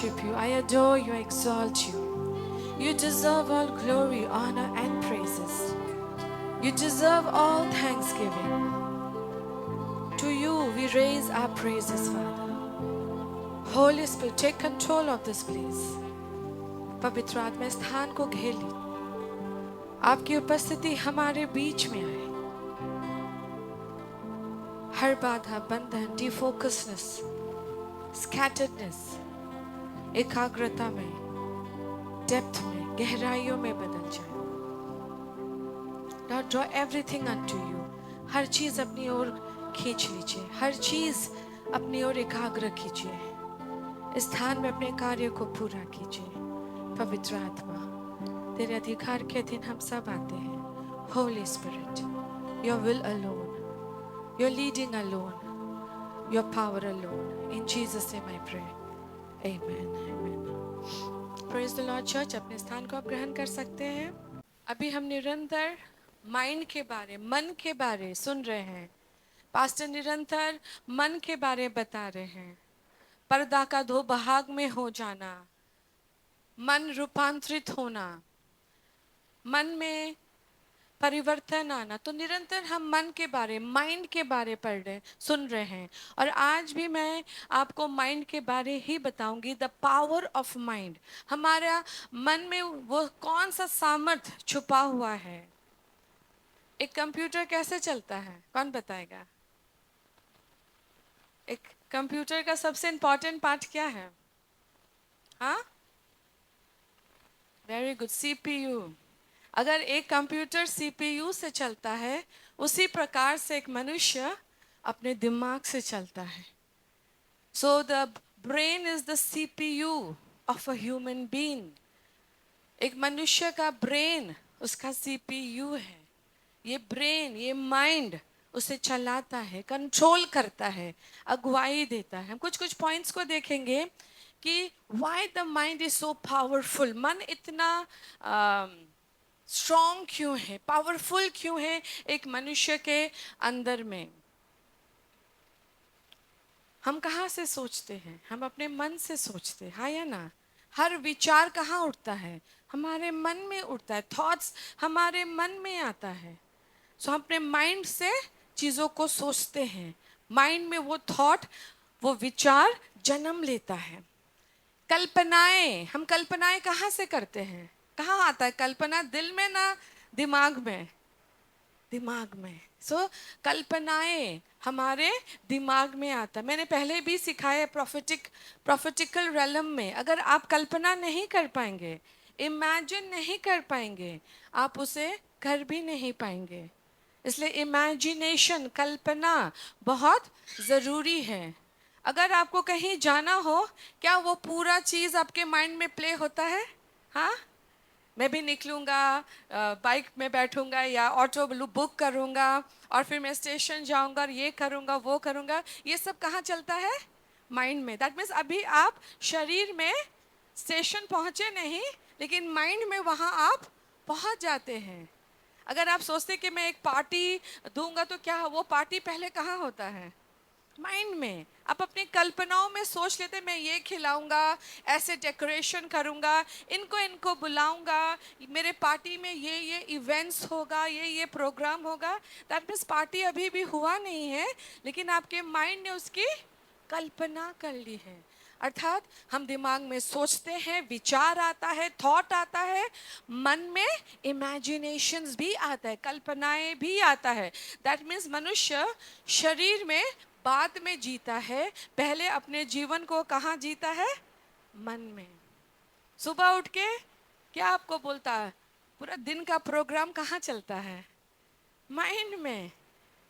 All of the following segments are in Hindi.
worship you. I adore you. I exalt you. You deserve all glory, honor, and praises. You deserve all thanksgiving. To you we raise our praises, Father. Holy Spirit, take control of this place. पवित्र आत्मा स्थान को घेर ली. आपकी उपस्थिति हमारे बीच में आए. हर बाधा, बंधन, डिफोकसनेस, स्कैटर्डनेस, एकाग्रता में, डेप्थ में, गहराइयों में बदल जाए. Lord, draw everything unto you. हर चीज अपनी ओर खींच लीजिए. हर चीज अपनी ओर एकाग्र कीजिए. इस स्थान में अपने कार्य को पूरा कीजिए. पवित्र आत्मा, तेरे अधिकार के अधीन हम सब आते हैं. Holy Spirit, your will alone, your leading alone, your power alone. In Jesus' name I pray. Amen. Amen. Praise the Lord, church. अपने स्थान को आप ग्रहण कर सकते हैं. अभी हम निरंतर माइंड के बारे, मन के बारे सुन रहे हैं. पास्टर निरंतर मन के बारे बता रहे हैं. पर्दा का दो भाग में हो जाना, मन रूपांतरित होना, मन में परिवर्तन आना. तो निरंतर हम मन के बारे, माइंड के बारे पढ़ रहे, सुन रहे हैं. और आज भी मैं आपको माइंड के बारे ही बताऊंगी. The power of mind. हमारा मन में वो कौन सा सामर्थ्य छुपा हुआ है. एक कंप्यूटर कैसे चलता है, कौन बताएगा. एक कंप्यूटर का सबसे इंपॉर्टेंट पार्ट क्या है. हाँ, वेरी गुड, सीपीयू. अगर एक कंप्यूटर सीपीयू से चलता है, उसी प्रकार से एक मनुष्य अपने दिमाग से चलता है. So the brain is the CPU of a human being. एक मनुष्य का ब्रेन उसका सीपीयू है. ये ब्रेन, ये माइंड उसे चलाता है, कंट्रोल करता है, अगुवाई देता है. हम कुछ कुछ पॉइंट्स को देखेंगे कि why the mind is so powerful. मन इतना स्ट्रॉन्ग क्यों है, पावरफुल क्यों है एक मनुष्य के अंदर में. हम कहाँ से सोचते हैं, हम अपने मन से सोचते हैं, हाँ या ना. हर विचार कहाँ उठता है, हमारे मन में उठता है. थॉट्स हमारे मन में आता है. सो हम अपने माइंड से चीज़ों को सोचते हैं. माइंड में वो थॉट, वो विचार जन्म लेता है. कल्पनाएं, हम कल्पनाएं कहाँ से करते हैं, कहाँ आता है कल्पना. दिल में ना दिमाग में. दिमाग में. सो कल्पनाएं हमारे दिमाग में आता. मैंने पहले भी सिखाया है प्रोफेटिकल रेलम में. अगर आप कल्पना नहीं कर पाएंगे, इमेजिन नहीं कर पाएंगे, आप उसे कर भी नहीं पाएंगे. इसलिए इमेजिनेशन, कल्पना बहुत ज़रूरी है. अगर आपको कहीं जाना हो, क्या वो पूरा चीज़ आपके माइंड में प्ले होता है. हाँ, मैं भी निकलूँगा, बाइक में बैठूँगा या ऑटो बुक करूँगा और फिर मैं स्टेशन जाऊँगा और ये करूँगा वो करूँगा. ये सब कहाँ चलता है, माइंड में. दैट मीन्स अभी आप शरीर में स्टेशन पहुँचे नहीं, लेकिन माइंड में वहाँ आप पहुँच जाते हैं. अगर आप सोचते कि मैं एक पार्टी दूंगा तो क्या, वो पार्टी पहले कहाँ होता है, माइंड में. आप अपनी कल्पनाओं में सोच लेते, मैं ये खिलाऊंगा, ऐसे डेकोरेशन करूंगा, इनको इनको बुलाऊंगा, मेरे पार्टी में ये इवेंट्स होगा, ये प्रोग्राम होगा. दैट मीन्स पार्टी अभी भी हुआ नहीं है, लेकिन आपके माइंड ने उसकी कल्पना कर ली है. अर्थात हम दिमाग में सोचते हैं, विचार आता है, थॉट आता है, मन में इमेजिनेशंस भी आता है, कल्पनाएं भी आता है. दैट मीन्स मनुष्य शरीर में बाद में जीता है, पहले अपने जीवन को कहाँ जीता है, मन में. सुबह उठ के क्या आपको बोलता है, पूरा दिन का प्रोग्राम कहाँ चलता है, माइंड में.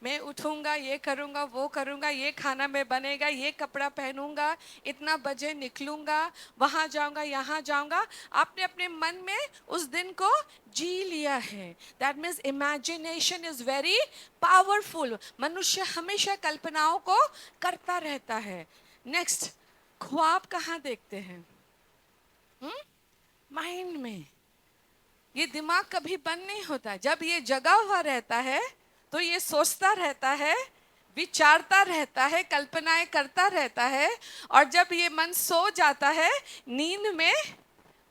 मैं उठूंगा, ये करूंगा, वो करूंगा, ये खाना में बनेगा, ये कपड़ा पहनूंगा, इतना बजे निकलूंगा, वहां जाऊंगा, यहाँ जाऊंगा. आपने अपने मन में उस दिन को जी लिया है. That means imagination is very powerful. मनुष्य हमेशा कल्पनाओं को करता रहता है. नेक्स्ट, ख्वाब कहाँ देखते हैं, माइंड में. ये दिमाग कभी बंद नहीं होता. जब ये जगा हुआ रहता है तो ये सोचता रहता है, विचारता रहता है, कल्पनाएं करता रहता है, और जब ये मन सो जाता है, नींद में,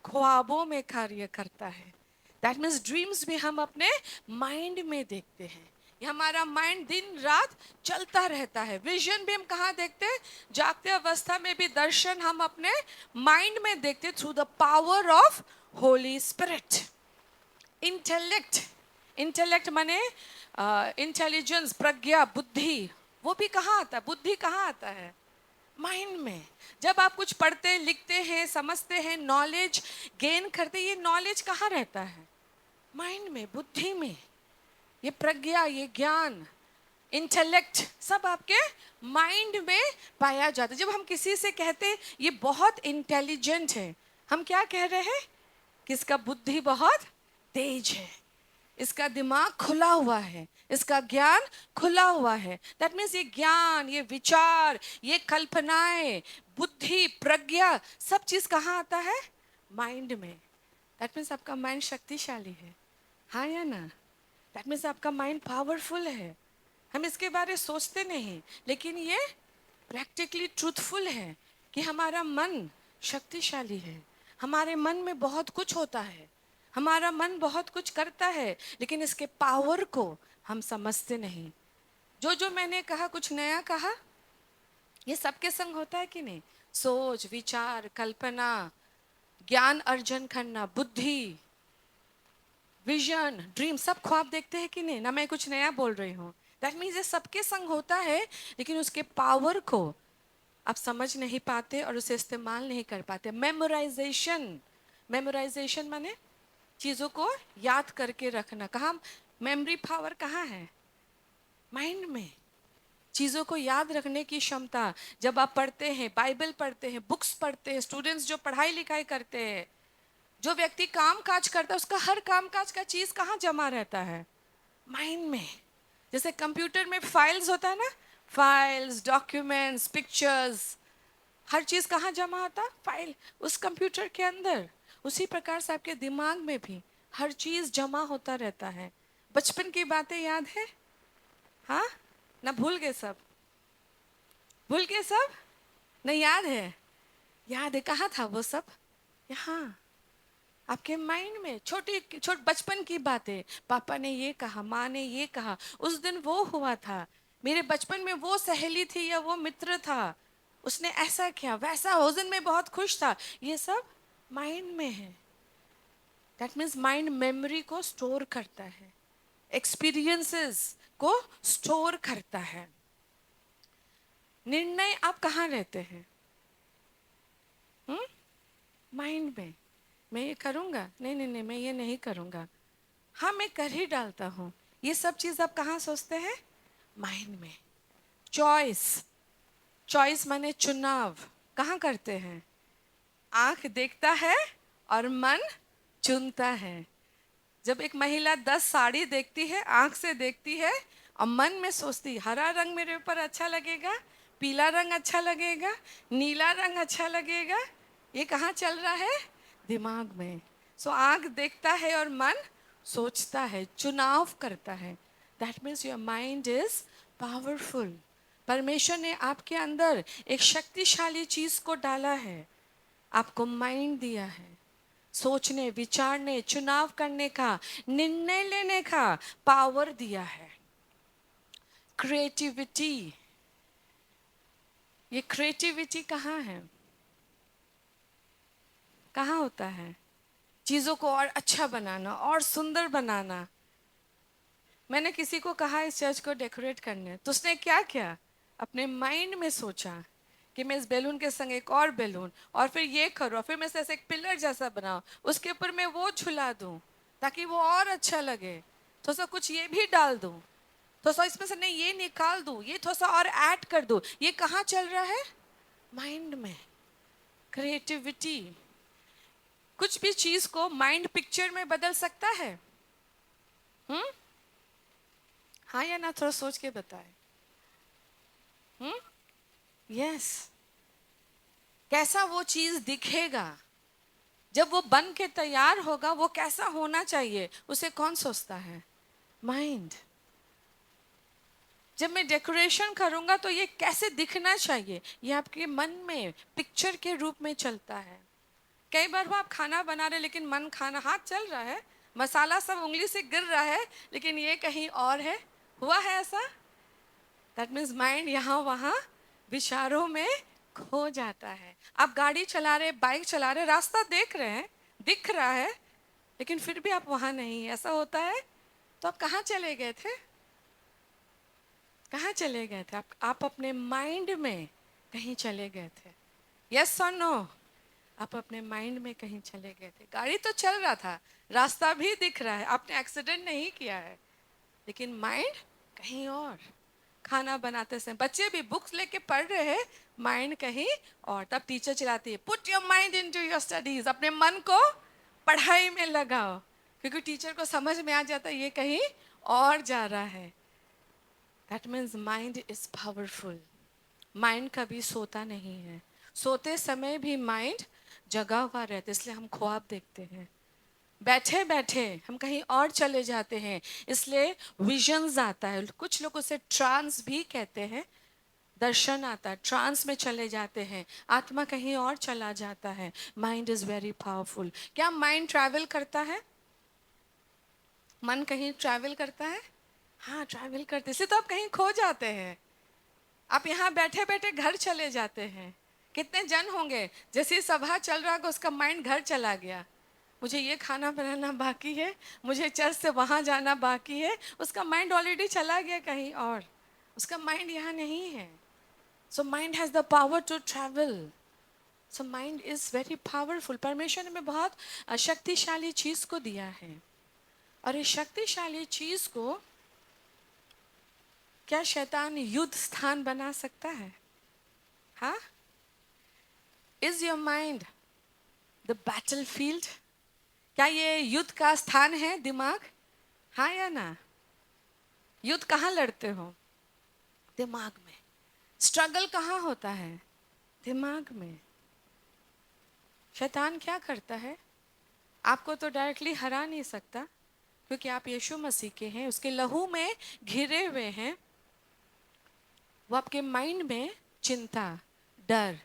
ख्वाबों में कार्य करता है। दैट मीन्स ड्रीम्स भी हम अपने माइंड में देखते हैं। ये हमारा माइंड दिन रात चलता रहता है। विजन भी हम कहाँ देखते हैं? जागते अवस्था में भी दर्शन हम अपने माइंड में देखते, through the power of Holi spirit. Intellect, intellect माने इंटेलिजेंस, प्रज्ञा, बुद्धि, वो भी कहाँ आता है? बुद्धि कहाँ आता है? माइंड में। जब आप कुछ पढ़ते, लिखते हैं, समझते हैं, नॉलेज गेन करते, ये नॉलेज कहाँ रहता है? माइंड में, बुद्धि में। ये प्रज्ञा, ये ज्ञान, इंटेलेक्ट सब आपके माइंड में पाया जाता है। जब हम किसी से कहते हैं ये बहुत इंटेलिजेंट है, हम क्या कह रहे हैं? कि इसका बुद्धि बहुत तेज है, इसका दिमाग खुला हुआ है, इसका ज्ञान खुला हुआ है। दैट मीन्स ये ज्ञान, ये विचार, ये कल्पनाएं, बुद्धि, प्रज्ञा, सब चीज कहाँ आता है? माइंड में। दैट मीन्स आपका माइंड शक्तिशाली है, हाँ या ना? दैट मीन्स आपका माइंड पावरफुल है। हम इसके बारे सोचते नहीं, लेकिन ये प्रैक्टिकली ट्रूथफुल है कि हमारा मन शक्तिशाली है। हमारे मन में बहुत कुछ होता है, हमारा मन बहुत कुछ करता है, लेकिन इसके पावर को हम समझते नहीं। जो जो मैंने कहा, कुछ नया कहा, ये सबके संग होता है कि नहीं? सोच, विचार, कल्पना, ज्ञान अर्जन करना, बुद्धि, विजन, ड्रीम, सब ख्वाब देखते हैं कि नहीं? ना मैं कुछ नया बोल रही हूँ। दैट मीन्स ये सबके संग होता है, लेकिन उसके पावर को आप समझ नहीं पाते और उसे इस्तेमाल नहीं कर पाते। मेमोराइजेशन, मेमोराइजेशन माने चीजों को याद करके रखना। कहाँ मेमोरी पावर कहाँ है? माइंड में। चीजों को याद रखने की क्षमता, जब आप पढ़ते हैं, बाइबल पढ़ते हैं, बुक्स पढ़ते हैं, स्टूडेंट्स जो पढ़ाई लिखाई करते हैं, जो व्यक्ति काम काज करता है, उसका हर काम काज का चीज कहाँ जमा रहता है? माइंड में। जैसे कंप्यूटर में फाइल्स होता है ना, फाइल्स, डॉक्यूमेंट्स, पिक्चर्स, हर चीज कहाँ जमा होता? फाइल, उस कंप्यूटर के अंदर। उसी प्रकार से आपके दिमाग में भी हर चीज जमा होता रहता है। बचपन की बातें याद है? हाँ ना? भूल गए सब? भूल गए सब? नहीं याद है? याद है, कहाँ था वो सब? यहाँ आपके माइंड में। बचपन की बातें, पापा ने ये कहा, माँ ने ये कहा, उस दिन वो हुआ था, मेरे बचपन में वो सहेली थी या वो मित्र था, उसने ऐसा किया, वैसा, उस दिन मैं बहुत खुश था। ये सब माइंड में है। दैट मीन्स माइंड मेमोरी को स्टोर करता है, एक्सपीरियंसेस को स्टोर करता है। निर्णय आप कहाँ लेते हैं? माइंड में। मैं ये करूँगा, नहीं नहीं नहीं, मैं ये नहीं करूँगा, हाँ मैं कर ही डालता हूँ। ये सब चीज़ आप कहाँ सोचते हैं? माइंड में। चॉइस, चॉइस माने चुनाव, कहाँ करते हैं? आंख देखता है और मन चुनता है। जब एक महिला 10 साड़ी देखती है, आंख से देखती है और मन में सोचती, हरा रंग मेरे ऊपर अच्छा लगेगा, पीला रंग अच्छा लगेगा, नीला रंग अच्छा लगेगा, ये कहाँ चल रहा है? दिमाग में। सो आंख देखता है और मन सोचता है, चुनाव करता है। That means your mind is powerful. परमेश्वर ने आपके अंदर एक शक्तिशाली चीज को डाला है, आपको माइंड दिया है। सोचने, विचारने, चुनाव करने का, निर्णय लेने का पावर दिया है। क्रिएटिविटी, ये क्रिएटिविटी कहाँ है? कहाँ होता है? चीजों को और अच्छा बनाना और सुंदर बनाना। मैंने किसी को कहा इस चर्च को डेकोरेट करने, तो उसने क्या किया? अपने माइंड में सोचा कि मैं इस बैलून के संग एक और बैलून, और फिर ये करो, फिर मैं ऐसे एक पिलर जैसा बनाऊं, उसके ऊपर मैं वो झुला दूं ताकि वो और अच्छा लगे, थोड़ा सा कुछ ये भी डाल दूं, थोड़ा सा इसमें से नहीं ये निकाल दूं, ये थोड़ा सा और ऐड कर दूं। ये कहाँ चल रहा है? माइंड में। क्रिएटिविटी। कुछ भी चीज को माइंड पिक्चर में बदल सकता है। हम्म, हाँ या ना? थोड़ा सोच के बताए। यस। कैसा वो चीज दिखेगा, जब वो बन के तैयार होगा, वो कैसा होना चाहिए, उसे कौन सोचता है? माइंड। जब मैं डेकोरेशन करूंगा तो ये कैसे दिखना चाहिए, ये आपके मन में पिक्चर के रूप में चलता है। कई बार वो आप खाना बना रहे लेकिन मन खाना, हाथ चल रहा है, मसाला सब उंगली से गिर रहा है, लेकिन ये कहीं और है। हुआ है ऐसा? दैट मीन्स माइंड यहाँ वहाँ विचारों में खो जाता है। आप गाड़ी चला रहे, बाइक चला रहे, रास्ता देख रहे हैं, दिख रहा है, लेकिन फिर भी आप वहाँ नहीं, ऐसा होता है। तो आप कहाँ चले गए थे? कहाँ चले गए थे आप अपने माइंड में कहीं चले गए थे। यस और नो? आप अपने माइंड में कहीं चले गए थे। गाड़ी तो चल रहा था, रास्ता भी दिख रहा है, आपने एक्सीडेंट नहीं किया है, लेकिन माइंड कहीं और। खाना बनाते समय बच्चे भी बुक्स लेके पढ़ रहे हैं, माइंड कहीं और। तब टीचर चिल्लाती है, put your mind into your studies, अपने मन को पढ़ाई में लगाओ, क्योंकि टीचर को समझ में आ जाता है ये कहीं और जा रहा है। That means mind is powerful. Mind कभी सोता नहीं है। सोते समय भी माइंड जगा हुआ रहता है, इसलिए हम ख्वाब देखते हैं। बैठे बैठे हम कहीं और चले जाते हैं, इसलिए विजन्स आता है। कुछ लोग उसे ट्रांस भी कहते हैं। दर्शन आता है, ट्रांस में चले जाते हैं, आत्मा कहीं और चला जाता है। Mind is very powerful. क्या माइंड ट्रैवल करता है? मन कहीं ट्रैवल करता है? हाँ, ट्रैवल करते, इसलिए तो आप कहीं खो जाते हैं। आप यहाँ बैठे बैठे घर चले जाते हैं। कितने जन होंगे जैसे सभा चल रहा है उसका माइंड घर चला गया, मुझे ये खाना बनाना बाकी है, मुझे चर्च से वहाँ जाना बाकी है, उसका माइंड ऑलरेडी चला गया कहीं और, उसका माइंड यहाँ नहीं है। So mind has the power to travel. So mind is very powerful. परमेश्वर ने हमें बहुत शक्तिशाली चीज़ को दिया है, और इस शक्तिशाली चीज़ को क्या शैतान युद्ध स्थान बना सकता है? हाँ? Is your mind the battle field? क्या ये युद्ध का स्थान है दिमाग? हाँ या ना? युद्ध कहाँ लड़ते हो? दिमाग में। स्ट्रगल कहाँ होता है? दिमाग में। शैतान क्या करता है? आपको तो डायरेक्टली हरा नहीं सकता, क्योंकि आप यीशु मसीह के हैं, उसके लहू में घिरे हुए हैं। वो आपके माइंड में चिंता, डर,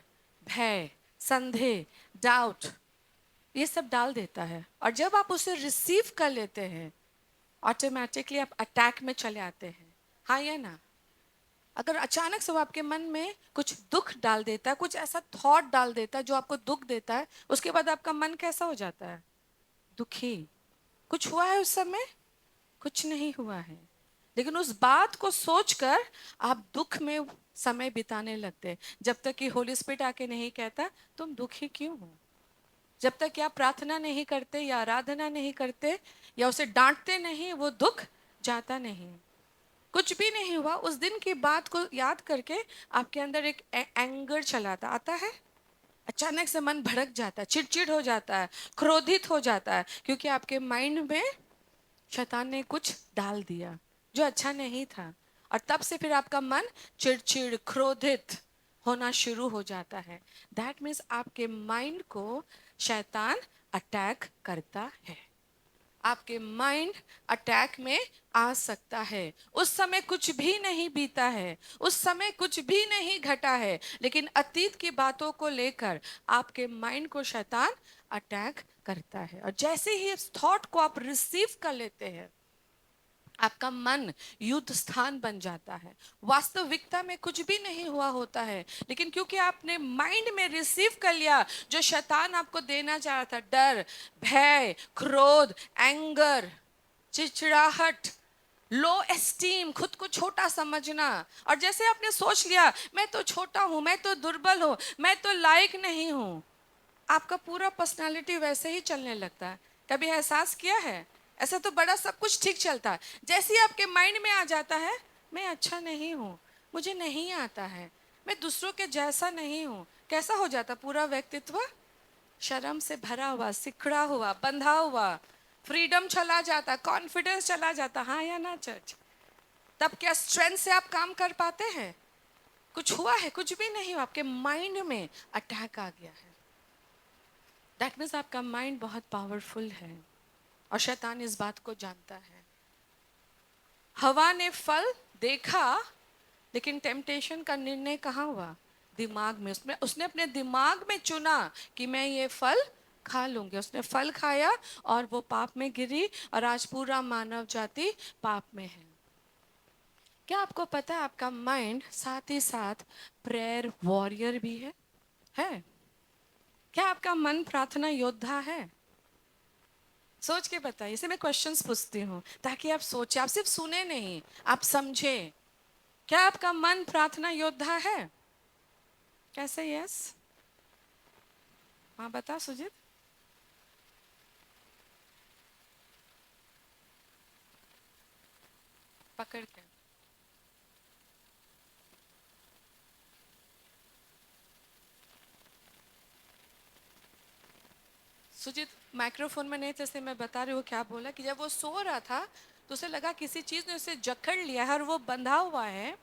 भय, संदेह, डाउट, ये सब डाल देता है। और जब आप उसे रिसीव कर लेते हैं, ऑटोमेटिकली आप अटैक में चले आते हैं। हाँ या ना? अगर अचानक से वो आपके मन में कुछ दुख डाल देता है, कुछ ऐसा थॉट डाल देता है जो आपको दुख देता है, उसके बाद आपका मन कैसा हो जाता है? दुखी। कुछ हुआ है उस समय? कुछ नहीं हुआ है, लेकिन उस बात को सोचकर आप दुख में समय बिताने लगते हैं, जब तक कि होली स्पिरिट आके नहीं कहता तुम दुखी क्यों हो। जब तक कि आप प्रार्थना नहीं करते या आराधना नहीं करते या उसे डांटते नहीं, वो दुख जाता नहीं। कुछ भी नहीं हुआ, उस दिन की बात को याद करके आपके अंदर एक एंगर चलाता आता है। अचानक से मन भड़क जाता है, चिड़चिड़ हो जाता है, क्रोधित हो जाता है, क्योंकि आपके माइंड में शैतान ने कुछ डाल दिया जो अच्छा नहीं था। और तब से फिर आपका मन चिड़चिड़, क्रोधित होना शुरू हो जाता है। दैट मीन्स आपके माइंड को शैतान अटैक करता है। आपके माइंड अटैक में आ सकता है। उस समय कुछ भी नहीं बीता है, उस समय कुछ भी नहीं घटा है, लेकिन अतीत की बातों को लेकर आपके माइंड को शैतान अटैक करता है। और जैसे ही इस थॉट को आप रिसीव कर लेते हैं, आपका मन युद्ध स्थान बन जाता है। वास्तविकता में कुछ भी नहीं हुआ होता है, लेकिन क्योंकि आपने माइंड में रिसीव कर लिया जो शैतान आपको देना चाह रहा था, डर, भय, क्रोध, एंगर, चिड़चिड़ाहट, लो एस्टीम, खुद को छोटा समझना। और जैसे आपने सोच लिया मैं तो छोटा हूं, मैं तो दुर्बल हूं, मैं तो लायक नहीं हूं, आपका पूरा पर्सनालिटी वैसे ही चलने लगता है। कभी एहसास किया है? ऐसा तो बड़ा सब कुछ ठीक चलता है, जैसे ही आपके माइंड में आ जाता है मैं अच्छा नहीं हूँ, मुझे नहीं आता है, मैं दूसरों के जैसा नहीं हूँ, कैसा हो जाता पूरा व्यक्तित्व? शर्म से भरा हुआ, सिकड़ा हुआ, बंधा हुआ, फ्रीडम चला जाता, कॉन्फिडेंस चला जाता। हाँ या ना चर्च? तब क्या स्ट्रेंथ से आप काम कर पाते हैं? कुछ हुआ है? कुछ भी नहीं हुआ, आपके माइंड में अटैक आ गया है। दैट मीन्स आपका माइंड बहुत पावरफुल है, और शैतान इस बात को जानता है। हवा ने फल देखा लेकिन टेम्पटेशन का निर्णय कहाँ हुआ? दिमाग में। उसमें उसने अपने दिमाग में चुना कि मैं ये फल खा लूंगी। उसने फल खाया और वो पाप में गिरी, और आज पूरा मानव जाति पाप में है। क्या आपको पता है आपका माइंड साथ ही साथ प्रेयर वॉरियर भी है? क्या आपका मन प्रार्थना योद्धा है? सोच के बताइए। इसे मैं क्वेश्चंस पूछती हूँ ताकि आप सोचे, आप सिर्फ सुने नहीं, आप समझे। क्या आपका मन प्रार्थना योद्धा है? कैसे? यस, हाँ बता सुजीत। पकड़ के। सुजीत माइक्रोफोन में नहीं, जैसे मैं बता रही हूँ क्या बोला कि जब वो सो रहा था तो उसे लगा किसी चीज ने उसे जकड़ लिया है और वो बंधा हुआ है।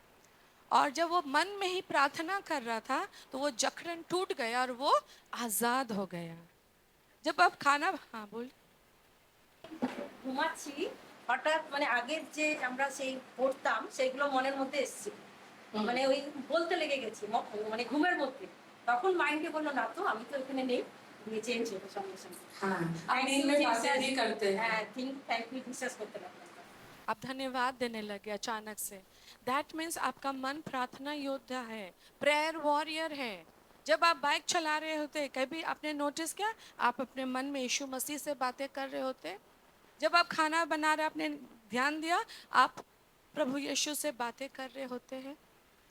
और जब वो मन में ही प्रार्थना कर रहा था तो वो जकड़न टूट गया और वो आजाद हो गया। जब आप खाना, हाँ बोल। ঘুমাচ্ছি, হঠাৎ মানে আগের যে আমরা সেই পড়তাম সেগুলো মনের মধ্যে এসছে, মানে ওই বলতে লেগে গেছি মানে ঘুমের মধ্যে। তখন মাইন্ডকে বললো না তো আমি তো এখানে নেই, দিয়ে চেঞ্জ হলো সঙ্গে সঙ্গে। हाँ, आप नींद में बातें भी करते हैं। হ্যাঁ, থ্যাংক ইউ বিশ্বাস করতে লাগলাম। आप धन्यवाद देने लगे अचानक से। दैट मीन्स आपका मन प्रार्थना योद्धा है, प्रेयर वॉरियर है। जब आप बाइक चला रहे होते, कभी आपने नोटिस किया आप अपने मन में यीशु मसीह से बातें कर रहे होते? जब आप खाना बना रहे, आपने ध्यान दिया आप प्रभु यीशु से बातें कर रहे होते हैं?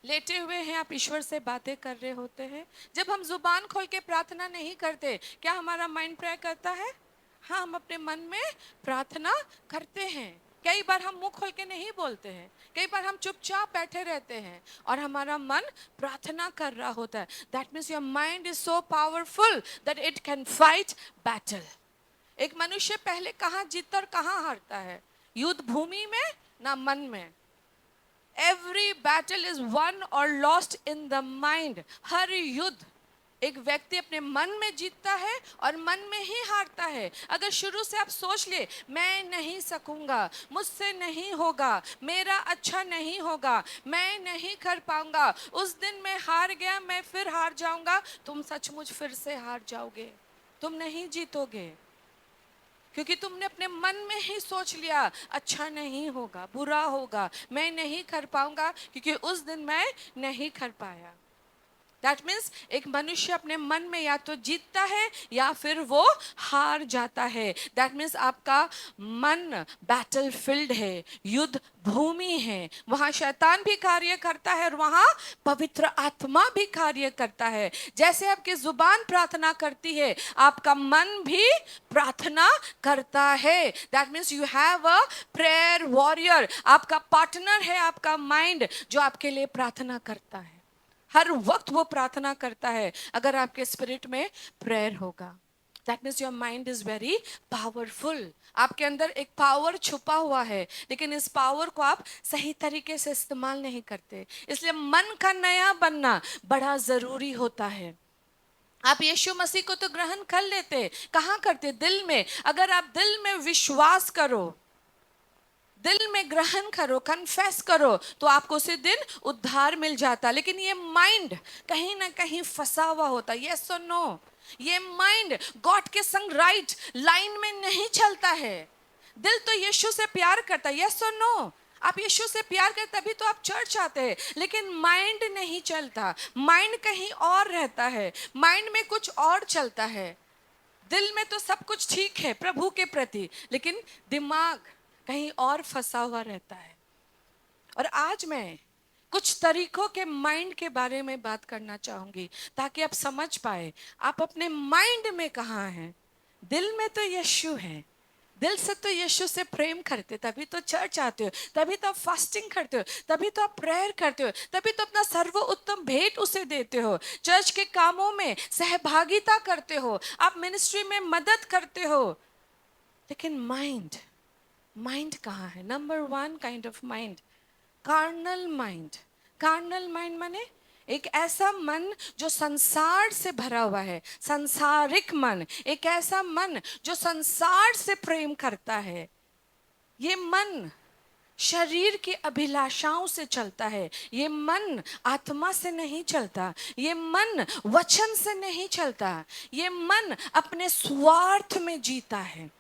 लेटे हुए हैं आप ईश्वर से बातें कर रहे होते हैं? जब हम जुबान खोल के प्रार्थना नहीं करते, क्या हमारा माइंड प्रे करता है? हाँ, हम अपने मन में प्रार्थना करते हैं। कई बार हम मुंह खोल के नहीं बोलते हैं, कई बार हम चुपचाप बैठे रहते हैं और हमारा मन प्रार्थना कर रहा होता है। That means your mind is so powerful that it can fight battle. एक मनुष्य पहले कहाँ जीतता और कहाँ हारता है? युद्ध भूमि में ना मन में। एवरी बैटल इज वन और लॉस्ट इन द माइंड। हर युद्ध एक व्यक्ति अपने मन में जीतता है और मन में ही हारता है। अगर शुरू से आप सोच ले मैं नहीं सकूंगा, मुझसे नहीं होगा, मेरा अच्छा नहीं होगा, मैं नहीं कर पाऊंगा, उस दिन मैं हार गया, मैं फिर हार जाऊंगा, तुम सचमुच फिर से हार जाओगे, तुम नहीं जीतोगे। क्योंकि तुमने अपने मन में ही सोच लिया अच्छा नहीं होगा, बुरा होगा, मैं नहीं कर पाऊंगा, क्योंकि उस दिन मैं नहीं कर पाया। दैट मीन्स एक मनुष्य अपने मन में या तो जीतता है या फिर वो हार जाता है। दैट मीन्स आपका मन बैटल फील्ड है, युद्ध भूमि है। वहां शैतान भी कार्य करता है और वहां पवित्र आत्मा भी कार्य करता है। जैसे आपकी जुबान प्रार्थना करती है, आपका मन भी प्रार्थना करता है। That means you have a prayer warrior. आपका पार्टनर है आपका माइंड, जो आपके लिए प्रार्थना करता है। हर वक्त वो प्रार्थना करता है। अगर आपके स्पिरिट में प्रेयर होगा, that means your mind is very powerful. आपके अंदर एक पावर छुपा हुआ है, लेकिन इस पावर को आप सही तरीके से इस्तेमाल नहीं करते। इसलिए मन का नया बनना बड़ा जरूरी होता है। आप यीशु मसीह को तो ग्रहण कर लेते, कहाँ करते? दिल में। अगर आप दिल में विश्वास करो, दिल में ग्रहण करो, कन्फेस करो, तो आपको उसी दिन उद्धार मिल जाता। लेकिन ये माइंड कहीं ना कहीं फंसा हुआ होता। यस और नो? ये माइंड गॉड के संग राइट लाइन में नहीं चलता है। दिल तो यीशु से प्यार करता है। यस और नो? आप यीशु से प्यार करते तभी तो आप चर्च आते हैं, लेकिन माइंड नहीं चलता। माइंड कहीं और रहता है, माइंड में कुछ और चलता है। दिल में तो सब कुछ ठीक है प्रभु के प्रति, लेकिन दिमाग कहीं और फंसा हुआ रहता है। और आज मैं कुछ तरीकों के माइंड के बारे में बात करना चाहूंगी ताकि आप समझ पाए आप अपने माइंड में कहाँ हैं। दिल में तो यीशु है, दिल से तो यीशु से प्रेम करते, तभी तो चर्च आते हो, तभी तो आप फास्टिंग करते हो, तभी तो आप प्रेयर करते हो, तभी तो अपना सर्वोत्तम भेंट उसे देते हो, चर्च के कामों में सहभागिता करते हो, आप मिनिस्ट्री में मदद करते हो। लेकिन माइंड, माइंड कहाँ है? Number one kind of mind, carnal mind. Carnal mind माने एक ऐसा मन जो संसार से भरा हुआ है, संसारिक मन। एक ऐसा मन जो संसार से प्रेम करता है। ये मन शरीर की अभिलाषाओं से चलता है। ये मन आत्मा से नहीं चलता, ये मन वचन से नहीं चलता, ये मन अपने स्वार्थ में जीता है,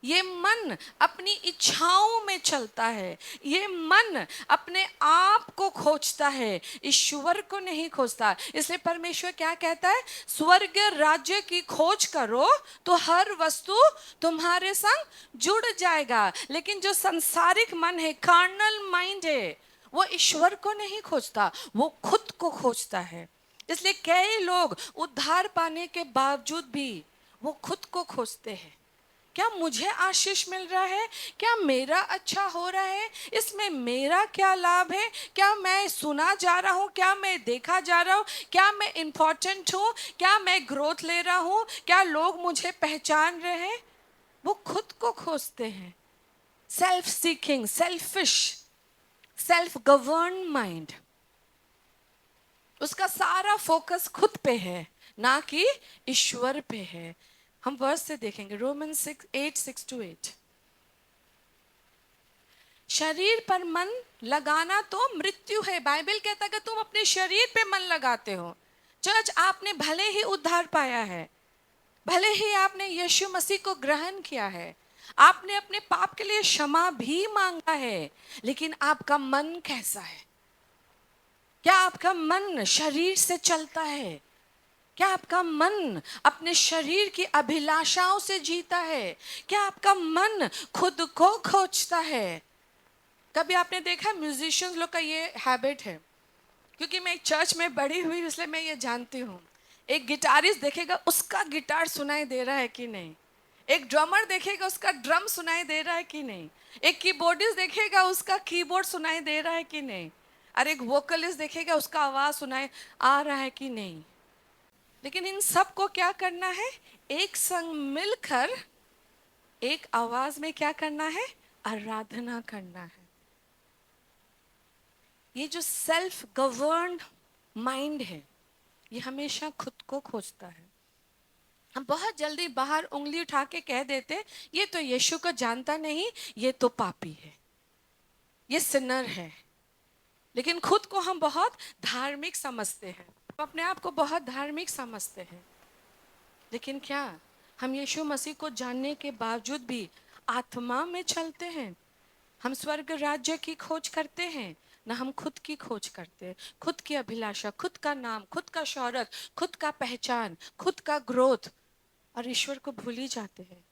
ये मन अपनी इच्छाओं में चलता है, ये मन अपने आप को खोजता है, ईश्वर को नहीं खोजता। इसलिए परमेश्वर क्या कहता है, स्वर्ग राज्य की खोज करो तो हर वस्तु तुम्हारे संग जुड़ जाएगा। लेकिन जो संसारिक मन है, कार्नल माइंड है, वो ईश्वर को नहीं खोजता, वो खुद को खोजता है। इसलिए कई लोग उद्धार पाने के बावजूद भी वो खुद को खोजते हैं। क्या मुझे आशीष मिल रहा है, क्या मेरा अच्छा हो रहा है, इसमें मेरा क्या लाभ है, क्या मैं सुना जा रहा हूँ, क्या मैं देखा जा रहा हूँ, क्या मैं इम्पोर्टेंट हूँ, क्या मैं ग्रोथ ले रहा हूँ, क्या लोग मुझे पहचान रहे हैं। वो खुद को खोजते हैं। Self seeking, selfish, self govern mind, उसका सारा फोकस खुद पे है, ना कि ईश्वर पे है। हम वर्स से देखेंगे, रोमन 6:8-6-8। शरीर पर मन लगाना तो मृत्यु है। बाइबल कहता है कि तुम अपने शरीर पे मन लगाते हो। चर्च, आपने भले ही उद्धार पाया है, भले ही आपने यीशु मसीह को ग्रहण किया है, आपने अपने पाप के लिए क्षमा भी मांगा है, लेकिन आपका मन कैसा है? क्या आपका मन शरीर से चलता है? क्या आपका मन अपने शरीर की अभिलाषाओं से जीता है? क्या आपका मन खुद को खोजता है? कभी आपने देखा म्यूजिशियंस लोग का ये हैबिट है, क्योंकि मैं एक चर्च में बड़ी हुई इसलिए मैं ये जानती हूँ। एक गिटारिस्ट देखेगा, उसका गिटार सुनाई दे रहा है कि नहीं। एक ड्रमर देखेगा, उसका ड्रम सुनाई दे रहा है कि नहीं। एक कीबोर्डिस्ट देखेगा, उसका कीबोर्ड सुनाई दे रहा है कि नहीं। और एक वोकलिस्ट देखेगा, उसका आवाज सुनाई आ रहा है कि नहीं। लेकिन इन सब को क्या करना है? एक संग मिलकर एक आवाज में क्या करना है? आराधना करना है। ये जो सेल्फ गवर्न माइंड है, ये हमेशा खुद को खोजता है। हम बहुत जल्दी बाहर उंगली उठा के कह देते, ये तो यीशु को जानता नहीं, ये तो पापी है, ये सिनर है। लेकिन खुद को हम बहुत धार्मिक समझते हैं, हम अपने आप को बहुत धार्मिक समझते हैं। लेकिन क्या हम यीशु मसीह को जानने के बावजूद भी आत्मा में चलते हैं? हम स्वर्ग राज्य की खोज करते हैं, ना हम खुद की खोज करते हैं। खुद की अभिलाषा, खुद का नाम, खुद का शौहरत, खुद का पहचान, खुद का ग्रोथ, और ईश्वर को भूल ही जाते हैं,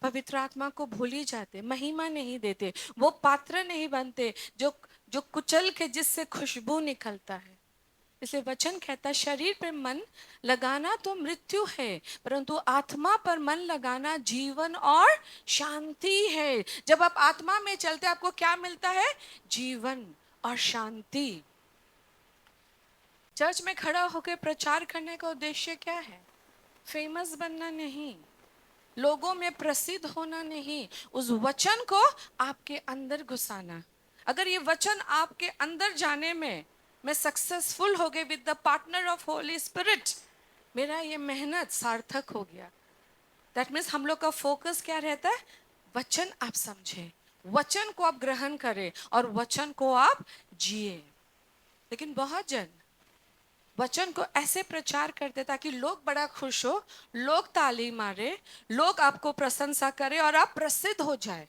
पवित्र आत्मा को भूल ही जाते, महिमा नहीं देते, वो पात्र नहीं बनते जो जो कुचल के जिससे खुशबू निकलता है। इसलिए वचन कहता, शरीर पर मन लगाना तो मृत्यु है, परंतु आत्मा पर मन लगाना जीवन और शांति है। जब आप आत्मा में चलते, आपको क्या मिलता है? जीवन और शांति। चर्च में खड़ा होकर प्रचार करने का उद्देश्य क्या है? फेमस बनना नहीं, लोगों में प्रसिद्ध होना नहीं, उस वचन को आपके अंदर घुसाना। अगर ये वचन आपके अंदर जाने में मैं सक्सेसफुल हो गई with the partner of Holi spirit, मेरा ये मेहनत सार्थक हो गया। दैट मीन्स हम लोग का फोकस क्या रहता है? वचन आप समझे, वचन को आप ग्रहण करें और वचन को आप जिए। लेकिन बहुत जन वचन को ऐसे प्रचार करते ताकि लोग बड़ा खुश हो, लोग ताली मारे, लोग आपको प्रशंसा करें और आप प्रसिद्ध हो जाए।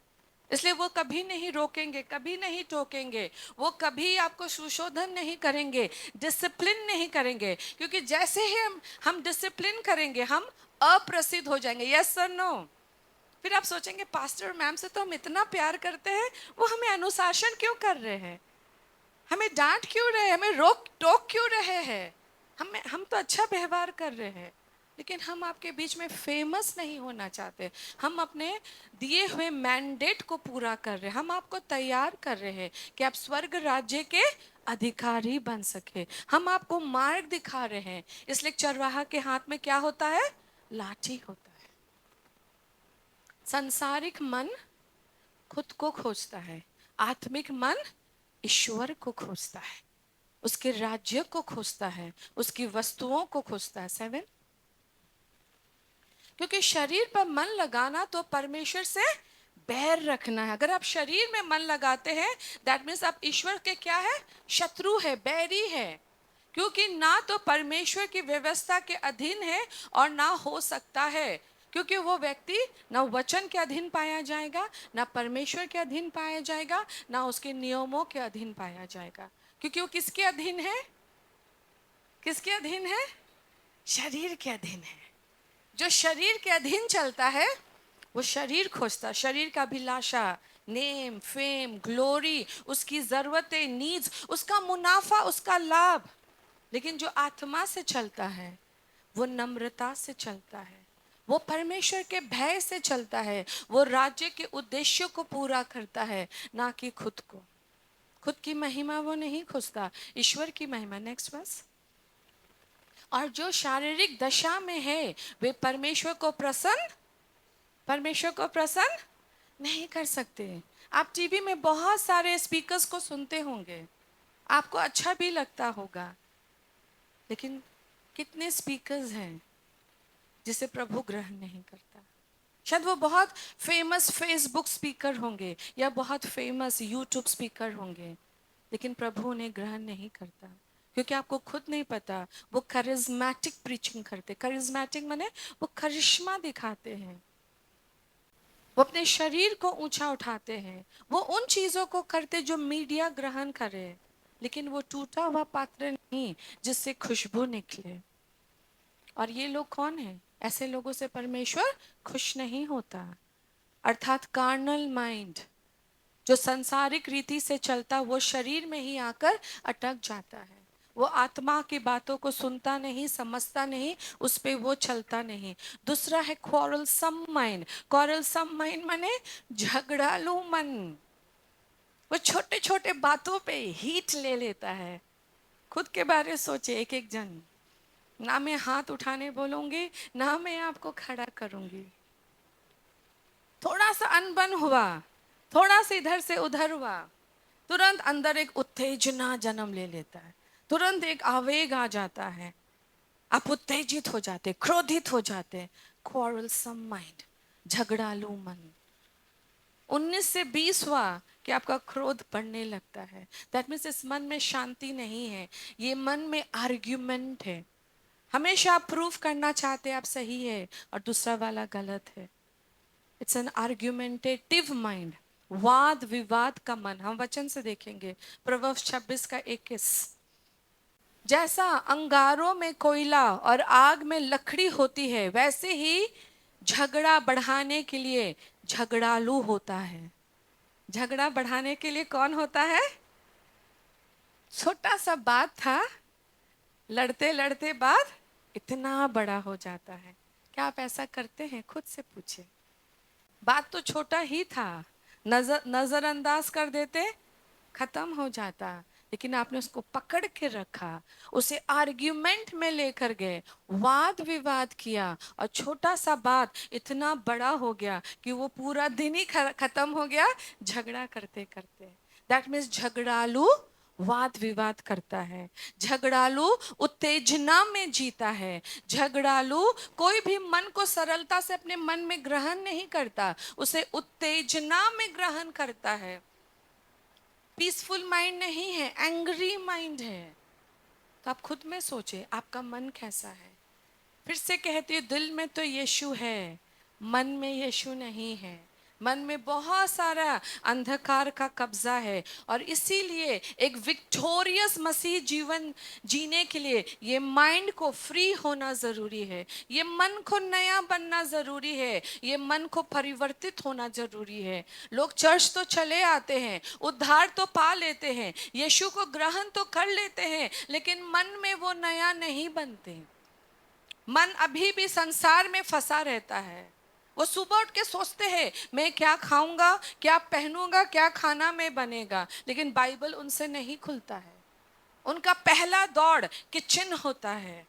इसलिए वो कभी नहीं रोकेंगे, कभी नहीं टोकेंगे, वो कभी आपको सुशोधन नहीं करेंगे, डिसिप्लिन नहीं करेंगे। क्योंकि जैसे ही हम डिसिप्लिन करेंगे, हम अप्रसिद्ध हो जाएंगे। Yes sir, no? फिर आप सोचेंगे, पास्टर मैम से तो हम इतना प्यार करते हैं, वो हमें अनुशासन क्यों कर रहे हैं, हमें डांट क्यों रहे हैं, हमें रोक टोक क्यों रहे हैं? हम तो अच्छा व्यवहार कर रहे हैं। लेकिन हम आपके बीच में फेमस नहीं होना चाहते, हम अपने दिए हुए मैंडेट को पूरा कर रहे हैं। हम आपको तैयार कर रहे हैं कि आप स्वर्ग राज्य के अधिकारी बन सके। हम आपको मार्ग दिखा रहे हैं। इसलिए चरवाहा के हाथ में क्या होता है? लाठी होता है। सांसारिक मन खुद को खोजता है, आत्मिक मन ईश्वर को खोजता है, उसके राज्य को खोजता है, उसकी वस्तुओं को खोजता है। 7, क्योंकि शरीर पर मन लगाना तो परमेश्वर से बैर रखना है। अगर आप शरीर में मन लगाते हैं, दैट मीन्स आप ईश्वर के क्या है, शत्रु है, बैरी है। क्योंकि ना तो परमेश्वर की व्यवस्था के अधीन है और ना हो सकता है, क्योंकि वो व्यक्ति ना वचन के अधीन पाया जाएगा, ना परमेश्वर के अधीन पाया जाएगा, ना उसके नियमों के अधीन पाया जाएगा। क्योंकि वो किसके अधीन है, किसके अधीन है, शरीर के अधीन है। जो शरीर के अधीन चलता है वो शरीर खोजता, शरीर का अभिलाषा, नेम, फेम, ग्लोरी, उसकी जरूरतें, नीड्स, उसका मुनाफा, उसका लाभ। लेकिन जो आत्मा से चलता है वो नम्रता से चलता है, वो परमेश्वर के भय से चलता है, वो राज्य के उद्देश्यों को पूरा करता है, ना कि खुद को। खुद की महिमा वो नहीं खोजता, ईश्वर की महिमा। नेक्स्ट बस। और जो शारीरिक दशा में है वे परमेश्वर को प्रसन्न नहीं कर सकते। आप टीवी में बहुत सारे स्पीकर्स को सुनते होंगे, आपको अच्छा भी लगता होगा, लेकिन कितने स्पीकर्स हैं जिसे प्रभु ग्रहण नहीं करता। शायद वो बहुत फेमस फेसबुक स्पीकर होंगे या बहुत फेमस यूट्यूब स्पीकर होंगे, लेकिन प्रभु उन्हें ग्रहण नहीं करता, क्योंकि आपको खुद नहीं पता वो करिज्मेटिक प्रीचिंग करते। करिज्मेटिक माने वो करिश्मा दिखाते हैं, वो अपने शरीर को ऊंचा उठाते हैं, वो उन चीजों को करते जो मीडिया ग्रहण करे, लेकिन वो टूटा हुआ पात्र नहीं जिससे खुशबू निकले। और ये लोग कौन है? ऐसे लोगों से परमेश्वर खुश नहीं होता। अर्थात कार्नल माइंड, जो सांसारिक रीति से चलता, वो शरीर में ही आकर अटक जाता है। वो आत्मा की बातों को सुनता नहीं, समझता नहीं, उस पे वो चलता नहीं। दूसरा है क्वारलसम माइंड। क्वारलसम माइंड माने झगड़ालू मन। वो छोटे छोटे बातों पे हीट ले लेता है। खुद के बारे सोचे एक एक जन, ना मैं हाथ उठाने बोलूंगी, ना मैं आपको खड़ा करूंगी। थोड़ा सा अनबन हुआ, थोड़ा सा इधर से उधर हुआ, तुरंत अंदर एक उत्तेजना जन्म ले लेता है, तुरंत एक आवेग आ जाता है, आप उत्तेजित हो जाते, क्रोधित हो जाते। क्वारलसम माइंड, झगड़ालू मन। 19 से 20 हुआ कि आपका क्रोध बढ़ने लगता है। दैट मीन्स इस मन में शांति नहीं है, ये मन में आर्ग्यूमेंट है। हमेशा आप प्रूफ करना चाहते हैं आप सही है और दूसरा वाला गलत है। इट्स एन आर्ग्यूमेंटेटिव माइंड, वाद विवाद का मन। हम वचन से देखेंगे प्रोवर्ब्स 26 का 21। जैसा अंगारों में कोयला और आग में लकड़ी होती है, वैसे ही झगड़ा बढ़ाने के लिए झगड़ालू होता है। झगड़ा बढ़ाने के लिए कौन होता है? छोटा सा बात था, लड़ते लड़ते बात इतना बड़ा हो जाता है। क्या आप ऐसा करते हैं? खुद से पूछे। बात तो छोटा ही था, नजरअंदाज कर देते, खत्म हो जाता, लेकिन आपने उसको पकड़ के रखा, उसे आर्ग्यूमेंट में लेकर गए, वाद विवाद किया, और छोटा सा बात इतना बड़ा हो गया कि वो पूरा दिन ही खत्म हो गया झगड़ा करते करते। दैट मीन्स झगड़ालू वाद विवाद करता है, झगड़ालू उत्तेजना में जीता है, झगड़ालू कोई भी मन को सरलता से अपने मन में ग्रहण नहीं करता, उसे उत्तेजना में ग्रहण करता है। पीसफुल माइंड नहीं है, एंग्री माइंड है। तो आप खुद में सोचे आपका मन कैसा है। फिर से कहती हूँ, दिल में तो यीशु है, मन में यीशु नहीं है। मन में बहुत सारा अंधकार का कब्जा है, और इसीलिए एक विक्टोरियस मसीह जीवन जीने के लिए ये माइंड को फ्री होना जरूरी है, ये मन को नया बनना जरूरी है, ये मन को परिवर्तित होना जरूरी है। लोग चर्च तो चले आते हैं, उद्धार तो पा लेते हैं, यीशु को ग्रहण तो कर लेते हैं, लेकिन मन में वो नया नहीं बनते। मन अभी भी संसार में फंसा रहता है। वो सुबह उठ के सोचते हैं मैं क्या खाऊंगा, क्या पहनूंगा, क्या खाना में बनेगा, लेकिन बाइबल उनसे नहीं खुलता है। उनका पहला दौड़ किचन होता है,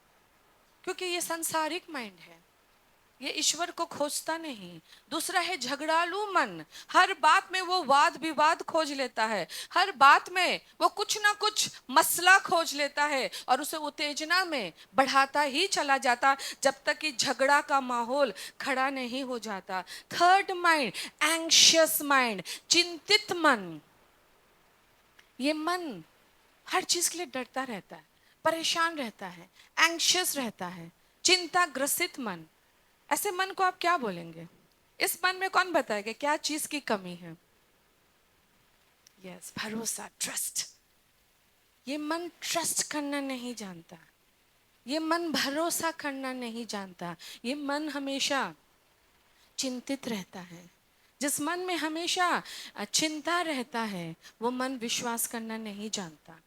क्योंकि ये संसारिक माइंड है। ये ईश्वर को खोजता नहीं। दूसरा है झगड़ालू मन, हर बात में वो वाद विवाद खोज लेता है, हर बात में वो कुछ ना कुछ मसला खोज लेता है और उसे उत्तेजना में बढ़ाता ही चला जाता जब तक कि झगड़ा का माहौल खड़ा नहीं हो जाता। थर्ड माइंड, एंग्शियस माइंड, चिंतित मन। ये मन हर चीज के लिए डरता रहता है, परेशान रहता है, एंग्शियस रहता है, चिंता ग्रसित मन। ऐसे मन को आप क्या बोलेंगे? इस मन में कौन बताएगा क्या चीज की कमी है? यस, भरोसा, ट्रस्ट। ये मन ट्रस्ट करना नहीं जानता, ये मन भरोसा करना नहीं जानता, ये मन हमेशा चिंतित रहता है। जिस मन में हमेशा चिंता रहता है वो मन विश्वास करना नहीं जानता।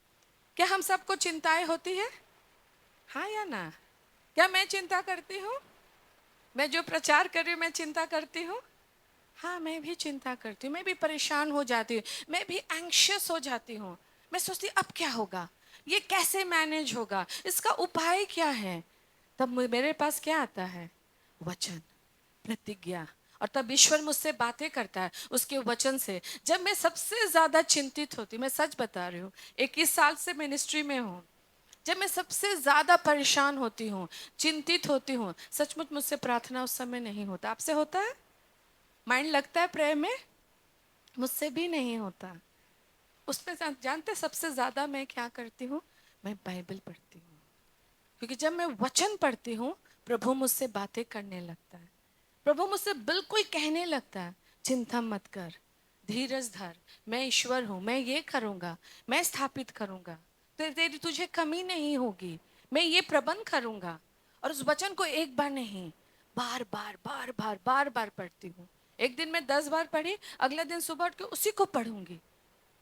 क्या हम सबको चिंताएं होती है? हाँ या ना? क्या मैं चिंता करती हूँ? मैं जो प्रचार कर रही हूँ मैं चिंता करती हूँ? हाँ, मैं भी चिंता करती हूँ, मैं भी परेशान हो जाती हूँ, मैं भी एंग्शियस हो जाती हूँ। मैं सोचती अब क्या होगा, ये कैसे मैनेज होगा, इसका उपाय क्या है? तब मेरे पास क्या आता है? वचन, प्रतिज्ञा। और तब ईश्वर मुझसे बातें करता है उसके वचन से। जब मैं सबसे ज्यादा चिंतित होती, मैं सच बता रही हूँ, 21 साल से मिनिस्ट्री में हूँ, जब मैं सबसे ज्यादा परेशान होती हूँ, चिंतित होती हूँ, सचमुच मुझसे प्रार्थना उस समय नहीं होता। आपसे होता है? माइंड लगता है प्रेयर में? मुझसे भी नहीं होता। उसमें जानते सबसे ज्यादा मैं क्या करती हूँ? मैं बाइबल पढ़ती हूँ, क्योंकि जब मैं वचन पढ़ती हूँ प्रभु मुझसे बातें करने लगता है। प्रभु मुझसे बिल्कुल कहने लगता है, चिंता मत कर, धीरज धर, मैं ईश्वर हूँ, मैं ये करूँगा, मैं स्थापित करूँगा, तेरी तुझे कमी नहीं होगी, मैं ये प्रबंध करूँगा। और उस वचन को एक बार नहीं, बार बार बार बार बार बार पढ़ती हूँ। एक दिन में 10 बार पढ़ी, अगले दिन सुबह उठ के उसी को पढ़ूंगी,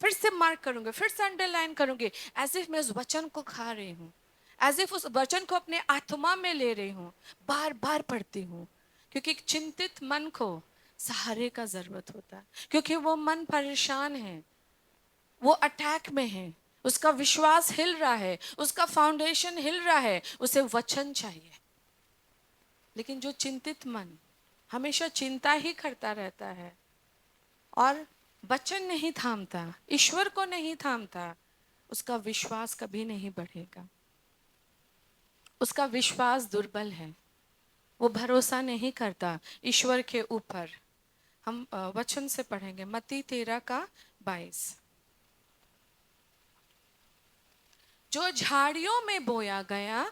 फिर से मार्क करूंगी, फिर से अंडरलाइन करूंगी, एज इफ मैं उस वचन को खा रही हूँ, एज इफ उस वचन को अपने आत्मा में ले रही हूँ, बार बार पढ़ती हूँ। क्योंकि एक चिंतित मन को सहारे का जरूरत होता है, क्योंकि वो मन परेशान है, वो अटैक में है, उसका विश्वास हिल रहा है, उसका फाउंडेशन हिल रहा है, उसे वचन चाहिए। लेकिन जो चिंतित मन हमेशा चिंता ही करता रहता है और वचन नहीं थामता, ईश्वर को नहीं थामता, उसका विश्वास कभी नहीं बढ़ेगा। उसका विश्वास दुर्बल है, वो भरोसा नहीं करता ईश्वर के ऊपर। हम वचन से पढ़ेंगे मत्ती 13:22। जो झाड़ियों में बोया गया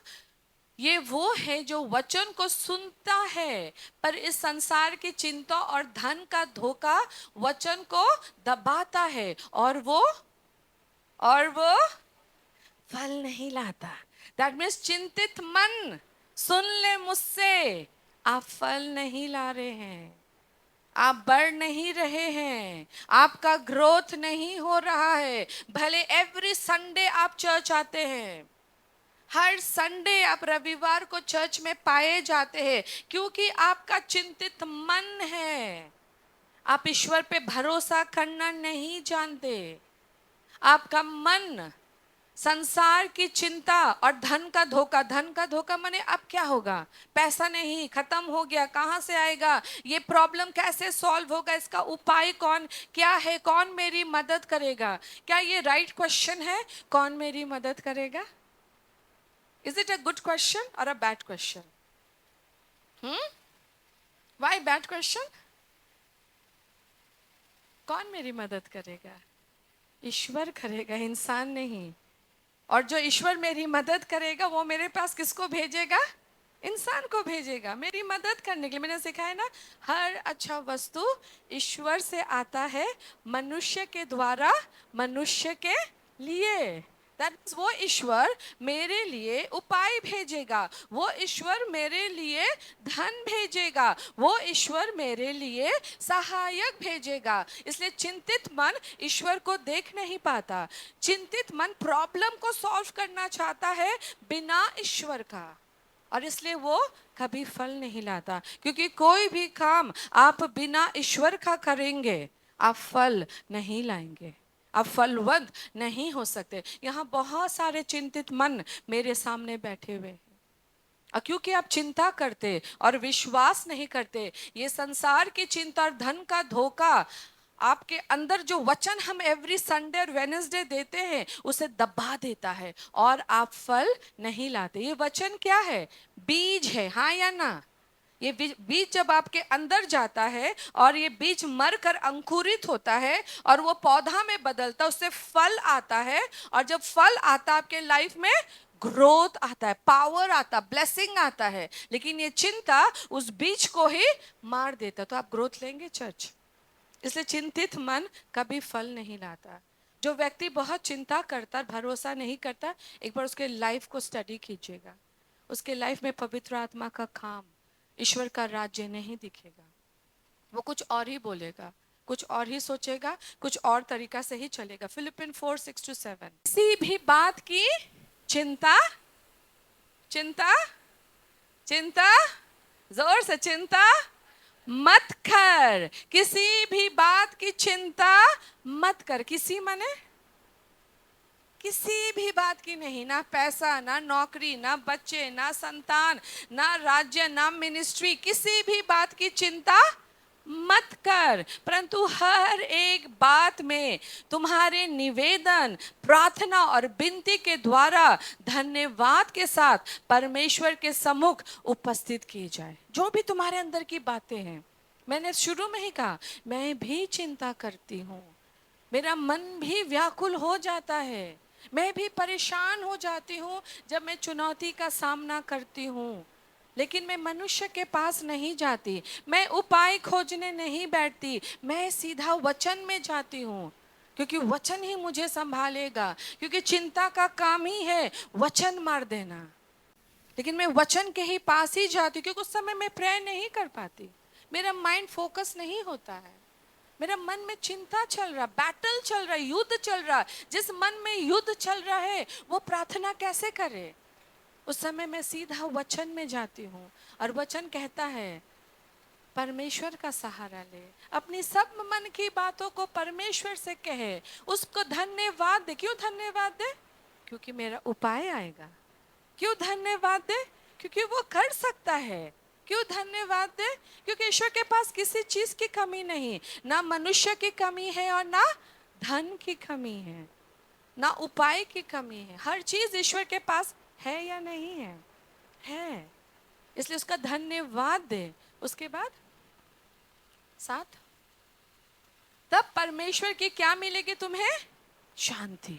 ये वो है जो वचन को सुनता है, पर इस संसार की चिंता और धन का धोखा वचन को दबाता है और वो फल नहीं लाता। दैट मीन्स चिंतित मन, सुन ले मुझसे, आप फल नहीं ला रहे हैं, आप बढ़ नहीं रहे हैं, आपका ग्रोथ नहीं हो रहा है। भले एवरी संडे आप चर्च आते हैं, हर संडे आप रविवार को चर्च में पाए जाते हैं, क्योंकि आपका चिंतित मन है, आप ईश्वर पे भरोसा करना नहीं जानते। आपका मन संसार की चिंता और धन का धोखा माने अब क्या होगा, पैसा नहीं, खत्म हो गया, कहां से आएगा, ये प्रॉब्लम कैसे सॉल्व होगा, इसका उपाय कौन क्या है, कौन मेरी मदद करेगा? क्या ये राइट क्वेश्चन है? कौन मेरी मदद करेगा? Is it a good question और a bad question? Why bad question? कौन मेरी मदद करेगा? ईश्वर करेगा, इंसान नहीं। और जो ईश्वर मेरी मदद करेगा वो मेरे पास किसको भेजेगा? इंसान को भेजेगा मेरी मदद करने के लिए। मैंने सिखाया ना, हर अच्छा वस्तु ईश्वर से आता है, मनुष्य के द्वारा मनुष्य के लिए। दैट मीन्स वो ईश्वर मेरे लिए उपाय भेजेगा, वो ईश्वर मेरे लिए धन भेजेगा, वो ईश्वर मेरे लिए सहायक भेजेगा। इसलिए चिंतित मन ईश्वर को देख नहीं पाता, चिंतित मन प्रॉब्लम को सॉल्व करना चाहता है बिना ईश्वर का, और इसलिए वो कभी फल नहीं लाता। क्योंकि कोई भी काम आप बिना ईश्वर का करेंगे आप फल नहीं लाएंगे, आप फलवंत नहीं हो सकते। यहाँ बहुत सारे चिंतित मन मेरे सामने बैठे हुए हैं, और क्योंकि आप चिंता करते और विश्वास नहीं करते, ये संसार की चिंता और धन का धोखा आपके अंदर जो वचन हम एवरी संडे और वेनेसडे देते हैं उसे दबा देता है और आप फल नहीं लाते। ये वचन क्या है? बीज है, हाँ या ना? ये बीज जब आपके अंदर जाता है और ये बीज मर कर अंकुरित होता है और वो पौधा में बदलता है, उससे फल आता है। और जब फल आता है आपके लाइफ में ग्रोथ आता है, पावर आता, ब्लेसिंग आता है। लेकिन ये चिंता उस बीज को ही मार देता। तो आप ग्रोथ लेंगे चर्च? इसलिए चिंतित मन कभी फल नहीं लाता। जो व्यक्ति बहुत चिंता करता, भरोसा नहीं करता, एक बार उसके लाइफ को स्टडी कीजिएगा। उसके लाइफ में पवित्र आत्मा का काम, ईश्वर का राज्य नहीं दिखेगा। वो कुछ और ही बोलेगा, कुछ और ही सोचेगा, कुछ और तरीका से ही चलेगा। फिलिपिन 4:6-7। किसी भी बात की चिंता, चिंता, चिंता, जोर से चिंता मत कर। किसी भी बात की चिंता मत कर। किसी माने किसी भी बात की नहीं, ना पैसा, ना नौकरी, ना बच्चे, ना संतान, ना राज्य, ना मिनिस्ट्री, किसी भी बात की चिंता मत कर। परंतु हर एक बात में तुम्हारे निवेदन, प्रार्थना और विनती के द्वारा धन्यवाद के साथ परमेश्वर के सम्मुख उपस्थित की जाए। जो भी तुम्हारे अंदर की बातें हैं, मैंने शुरू में ही कहा, मैं भी चिंता करती हूँ, मेरा मन भी व्याकुल हो जाता है, मैं भी परेशान हो जाती हूँ जब मैं चुनौती का सामना करती हूँ। लेकिन मैं मनुष्य के पास नहीं जाती, मैं उपाय खोजने नहीं बैठती, मैं सीधा वचन में जाती हूँ, क्योंकि वचन ही मुझे संभालेगा। क्योंकि चिंता का काम ही है वचन मार देना। लेकिन मैं वचन के ही पास ही जाती हूँ, क्योंकि उस समय मैं प्रे नहीं कर पाती, मेरा माइंड फोकस नहीं होता है, मेरा मन में चिंता चल रहा, बैटल चल रहा, युद्ध चल रहा। जिस मन में युद्ध चल रहा है वो प्रार्थना कैसे करे? उस समय मैं सीधा वचन में जाती हूँ और वचन कहता है परमेश्वर का सहारा ले, अपनी सब मन की बातों को परमेश्वर से कहे, उसको धन्यवाद दे। क्यों धन्यवाद दे? क्योंकि मेरा उपाय आएगा। क्यों धन्यवाद दे? क्योंकि वो कर सकता है। क्यों धन्यवाद दे? क्योंकि ईश्वर के पास किसी चीज की कमी नहीं, ना मनुष्य की कमी है और ना धन की कमी है, ना उपाय की कमी है। हर चीज ईश्वर के पास है या नहीं है? है। इसलिए उसका धन्यवाद दे। उसके बाद 7, तब परमेश्वर की क्या मिलेगी तुम्हें? शांति।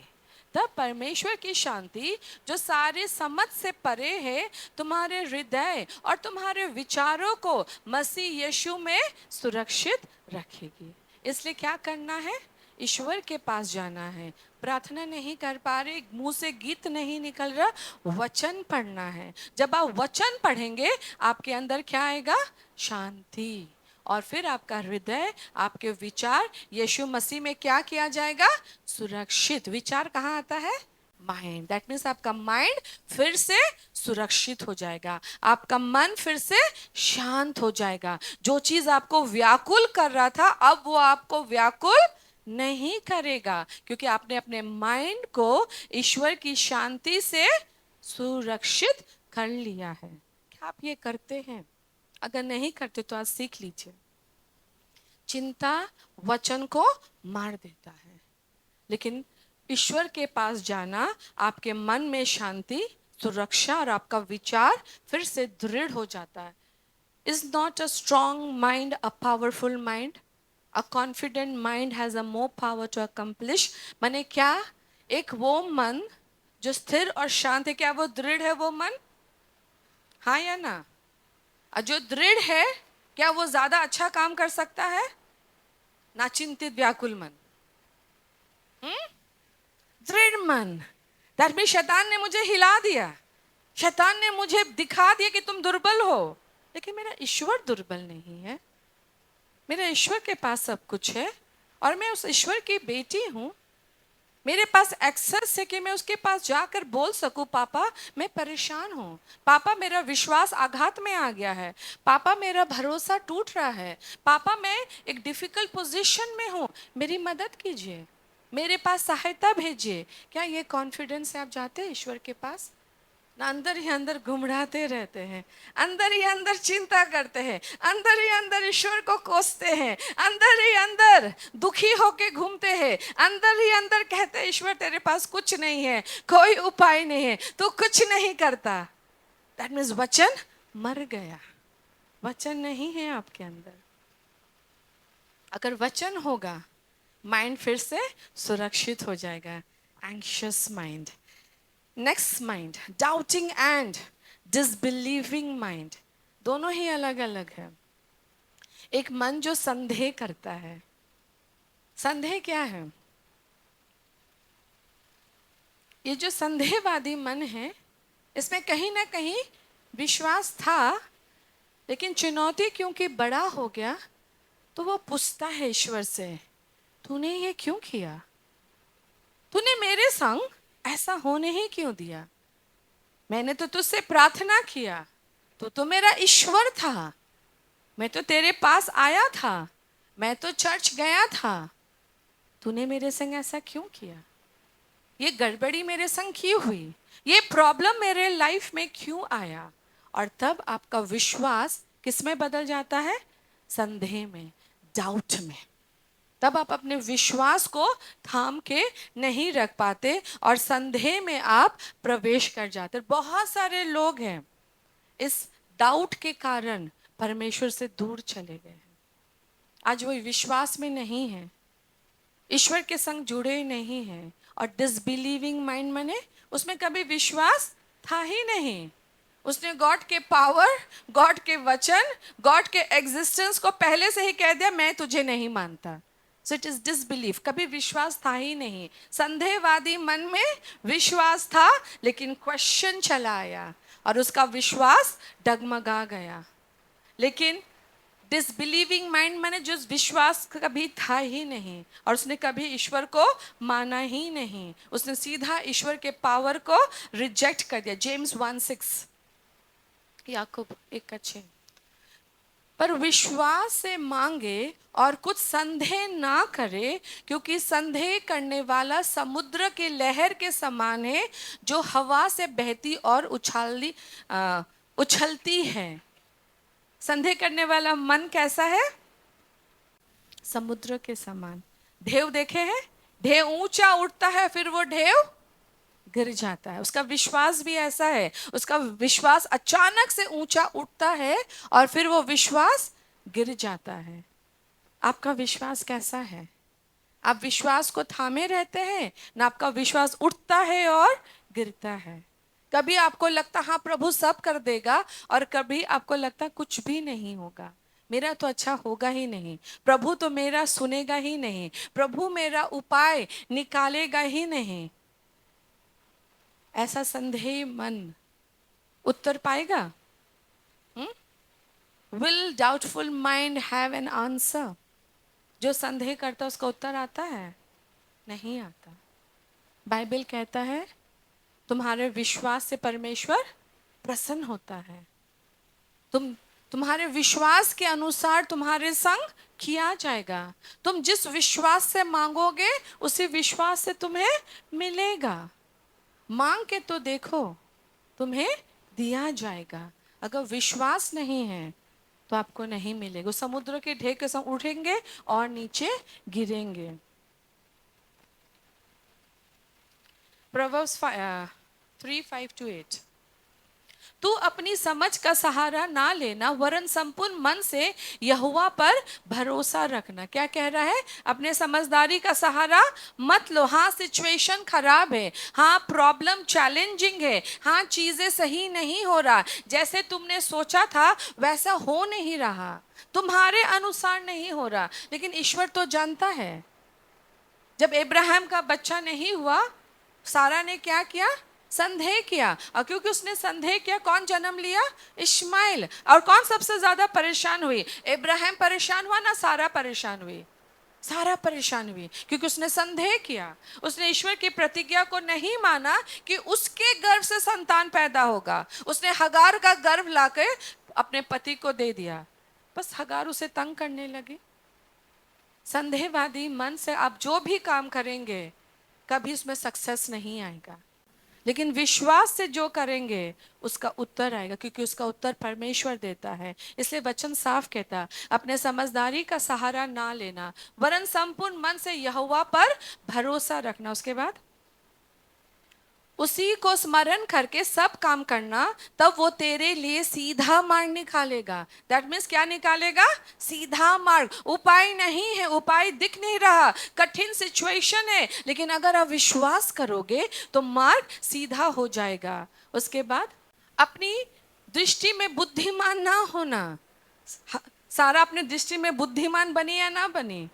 तब परमेश्वर की शांति जो सारे समझ से परे है, तुम्हारे हृदय और तुम्हारे विचारों को मसीह यीशु में सुरक्षित रखेगी। इसलिए क्या करना है? ईश्वर के पास जाना है। प्रार्थना नहीं कर पा रहे, मुंह से गीत नहीं निकल रहा, वचन पढ़ना है। जब आप वचन पढ़ेंगे आपके अंदर क्या आएगा? शांति। और फिर आपका हृदय, आपके विचार यीशु मसीह में क्या किया जाएगा? सुरक्षित। विचार कहाँ आता है? माइंड। दैट मीन्स आपका माइंड फिर से सुरक्षित हो जाएगा, आपका मन फिर से शांत हो जाएगा। जो चीज आपको व्याकुल कर रहा था अब वो आपको व्याकुल नहीं करेगा, क्योंकि आपने अपने माइंड को ईश्वर की शांति से सुरक्षित कर लिया है। क्या आप ये करते हैं? अगर नहीं करते तो आज सीख लीजिए। चिंता वचन को मार देता है, लेकिन ईश्वर के पास जाना आपके मन में शांति, सुरक्षा और आपका विचार फिर से दृढ़ हो जाता है। Is not a strong mind a powerful mind? A confident mind has a more power to accomplish. माने क्या? एक वो मन जो स्थिर और शांत है, क्या वो दृढ़ है वो मन? हाँ या ना? जो दृढ़ है क्या वो ज्यादा अच्छा काम कर सकता है? ना चिंतित व्याकुल मन, दृढ़ मन। दैट मीन्स शैतान ने मुझे हिला दिया, शैतान ने मुझे दिखा दिया कि तुम दुर्बल हो, लेकिन मेरा ईश्वर दुर्बल नहीं है। मेरे ईश्वर के पास सब कुछ है और मैं उस ईश्वर की बेटी हूं। मेरे पास एक्सेस है कि मैं उसके पास जाकर बोल सकूं, पापा मैं परेशान हूं, पापा मेरा विश्वास आघात में आ गया है, पापा मेरा भरोसा टूट रहा है, पापा मैं एक डिफिकल्ट पोजीशन में हूं, मेरी मदद कीजिए, मेरे पास सहायता भेजिए। क्या ये कॉन्फिडेंस से आप जाते हैं ईश्वर के पास? अंदर ही अंदर घुमड़ाते रहते हैं, अंदर ही अंदर चिंता करते हैं, अंदर ही अंदर ईश्वर को कोसते हैं, अंदर ही अंदर दुखी होके घूमते हैं, अंदर ही अंदर कहते हैं ईश्वर तेरे पास कुछ नहीं है, कोई उपाय नहीं है, तू कुछ नहीं करता। दैट मीन्स वचन मर गया, वचन नहीं है आपके अंदर। अगर वचन होगा माइंड फिर से सुरक्षित हो जाएगा। Anxious mind. Next mind, doubting and disbelieving mind. दोनों ही अलग अलग है। एक मन जो संदेह करता है। संदेह क्या है? ये जो संदेहवादी मन है, इसमें कहीं ना कहीं विश्वास था, लेकिन चुनौती क्योंकि बड़ा हो गया तो वो पूछता है ईश्वर से, तूने ये क्यों किया? तूने मेरे संग ऐसा होने ही क्यों दिया? मैंने तो तुझसे प्रार्थना किया, तो मेरा ईश्वर था, मैं तो तेरे पास आया था, मैं तो चर्च गया था, तूने मेरे संग ऐसा क्यों किया? ये गड़बड़ी मेरे संग क्यों हुई? ये प्रॉब्लम मेरे लाइफ में क्यों आया? और तब आपका विश्वास किस में बदल जाता है? संदेह में, डाउट में। तब आप अपने विश्वास को थाम के नहीं रख पाते और संदेह में आप प्रवेश कर जाते। बहुत सारे लोग हैं इस डाउट के कारण परमेश्वर से दूर चले गए हैं। आज वो विश्वास में नहीं है, ईश्वर के संग जुड़े नहीं हैं। और डिसबिलीविंग माइंड माने उसमें कभी विश्वास था ही नहीं। उसने गॉड के पावर, गॉड के वचन, गॉड के एग्जिस्टेंस को पहले से ही कह दिया, मैं तुझे नहीं मानता। So it is disbelief. कभी विश्वास था ही नहीं। संदेहवादी मन में विश्वास था, लेकिन क्वेश्चन चला आया और उसका विश्वास डगमगा गया। लेकिन डिसबिलीविंग माइंड माने जो विश्वास कभी था ही नहीं और उसने कभी ईश्वर को माना ही नहीं, उसने सीधा ईश्वर के पावर को रिजेक्ट कर दिया। जेम्स 1:6, याकूब 1:6। पर विश्वास से मांगे और कुछ संदेह ना करे, क्योंकि संदेह करने वाला समुद्र के लहर के समान है, जो हवा से बहती और उछलती है। संदेह करने वाला मन कैसा है? समुद्र के समान। ढेव देखे हैं? ढेव ऊंचा उठता है, फिर वो ढेव गिर जाता है। उसका विश्वास भी ऐसा है, उसका विश्वास अचानक से ऊंचा उठता है और फिर वो विश्वास गिर जाता है। आपका विश्वास कैसा है? आप विश्वास को थामे रहते हैं ना, आपका विश्वास उठता है और गिरता है। कभी आपको लगता हाँ प्रभु सब कर देगा, और कभी आपको लगता कुछ भी नहीं होगा, मेरा तो अच्छा होगा ही नहीं, प्रभु तो मेरा सुनेगा ही नहीं, प्रभु मेरा उपाय निकालेगा ही नहीं। ऐसा संदेह मन उत्तर पाएगा? Will doubtful mind have an answer? जो संदेह करता उसका उत्तर आता है? नहीं आता। बाइबल कहता है तुम्हारे विश्वास से परमेश्वर प्रसन्न होता है। तुम्हारे विश्वास के अनुसार तुम्हारे संग किया जाएगा। तुम जिस विश्वास से मांगोगे उसी विश्वास से तुम्हें मिलेगा। मांग के तो देखो, तुम्हें दिया जाएगा। अगर विश्वास नहीं है तो आपको नहीं मिलेगा। समुद्र के ढेर के संग उठेंगे और नीचे गिरेंगे। Proverbs 3:5-8। तू अपनी समझ का सहारा ना लेना, वरन संपूर्ण मन से यहोवा पर भरोसा रखना। क्या कह रहा है? अपने समझदारी का सहारा मत लो। हाँ सिचुएशन खराब है, हाँ प्रॉब्लम चैलेंजिंग है, हाँ चीजें सही नहीं हो रहा, जैसे तुमने सोचा था वैसा हो नहीं रहा, तुम्हारे अनुसार नहीं हो रहा, लेकिन ईश्वर तो जानता है। जब इब्राहिम का बच्चा नहीं हुआ, सारा ने क्या किया? संदेह किया। और क्योंकि उसने संदेह किया, कौन जन्म लिया? इश्माइल। और कौन सबसे ज्यादा परेशान हुई? इब्राहिम परेशान हुआ ना सारा परेशान हुई? सारा परेशान हुई, क्योंकि उसने संदेह किया। उसने ईश्वर की प्रतिज्ञा को नहीं माना कि उसके गर्भ से संतान पैदा होगा। उसने हगार का गर्भ लाकर अपने पति को दे दिया। बस हगार उसे तंग करने लगी। संदेहवादी मन से आप जो भी काम करेंगे कभी उसमें सक्सेस नहीं आएगा। लेकिन विश्वास से जो करेंगे उसका उत्तर आएगा, क्योंकि उसका उत्तर परमेश्वर देता है। इसलिए वचन साफ कहता, अपने समझदारी का सहारा ना लेना, वरन संपूर्ण मन से यहोवा पर भरोसा रखना। उसके बाद उसी को स्मरण करके सब काम करना, तब वो तेरे लिए सीधा मार्ग निकालेगा। दैट मीन्स क्या निकालेगा? सीधा मार्ग। उपाय नहीं है, उपाय दिख नहीं रहा, कठिन सिचुएशन है, लेकिन अगर आप विश्वास करोगे तो मार्ग सीधा हो जाएगा। उसके बाद अपनी दृष्टि में बुद्धिमान ना होना। सारा अपनी दृष्टि में बुद्धिमान बनी या ना बनी?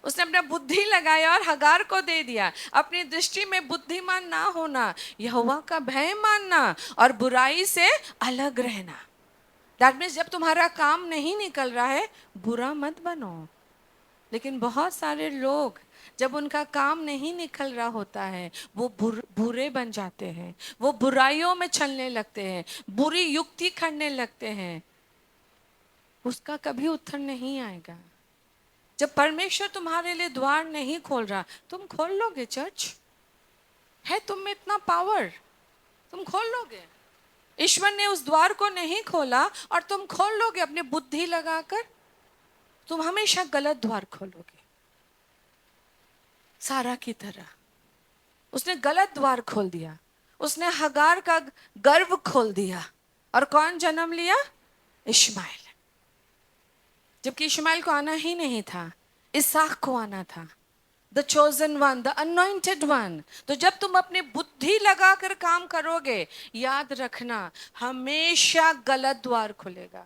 उसने अपना बुद्धि लगाया और हगार को दे दिया। अपनी दृष्टि में बुद्धिमान ना होना, यहोवा का भय मानना और बुराई से अलग रहना। दैट मीन्स जब तुम्हारा काम नहीं निकल रहा है, बुरा मत बनो। लेकिन बहुत सारे लोग जब उनका काम नहीं निकल रहा होता है, वो बुरे बन जाते हैं, वो बुराइयों में चलने लगते हैं, बुरी युक्ति करने लगते हैं। उसका कभी उत्तर नहीं आएगा। जब परमेश्वर तुम्हारे लिए द्वार नहीं खोल रहा, तुम खोल लोगे? चर्च है तुम में इतना पावर, तुम खोल लोगे? ईश्वर ने उस द्वार को नहीं खोला और तुम खोल लोगे अपने बुद्धि लगाकर? तुम हमेशा गलत द्वार खोलोगे। सारा की तरह उसने गलत द्वार खोल दिया। उसने हगार का गर्व खोल दिया। और कौन जन्म लिया? इश्माइल। जबकि इश्माइल को आना ही नहीं था, इसहाक को आना था। The chosen one, the anointed one. तो जब तुम अपनी बुद्धि लगाकर काम करोगे, याद रखना हमेशा गलत द्वार खुलेगा।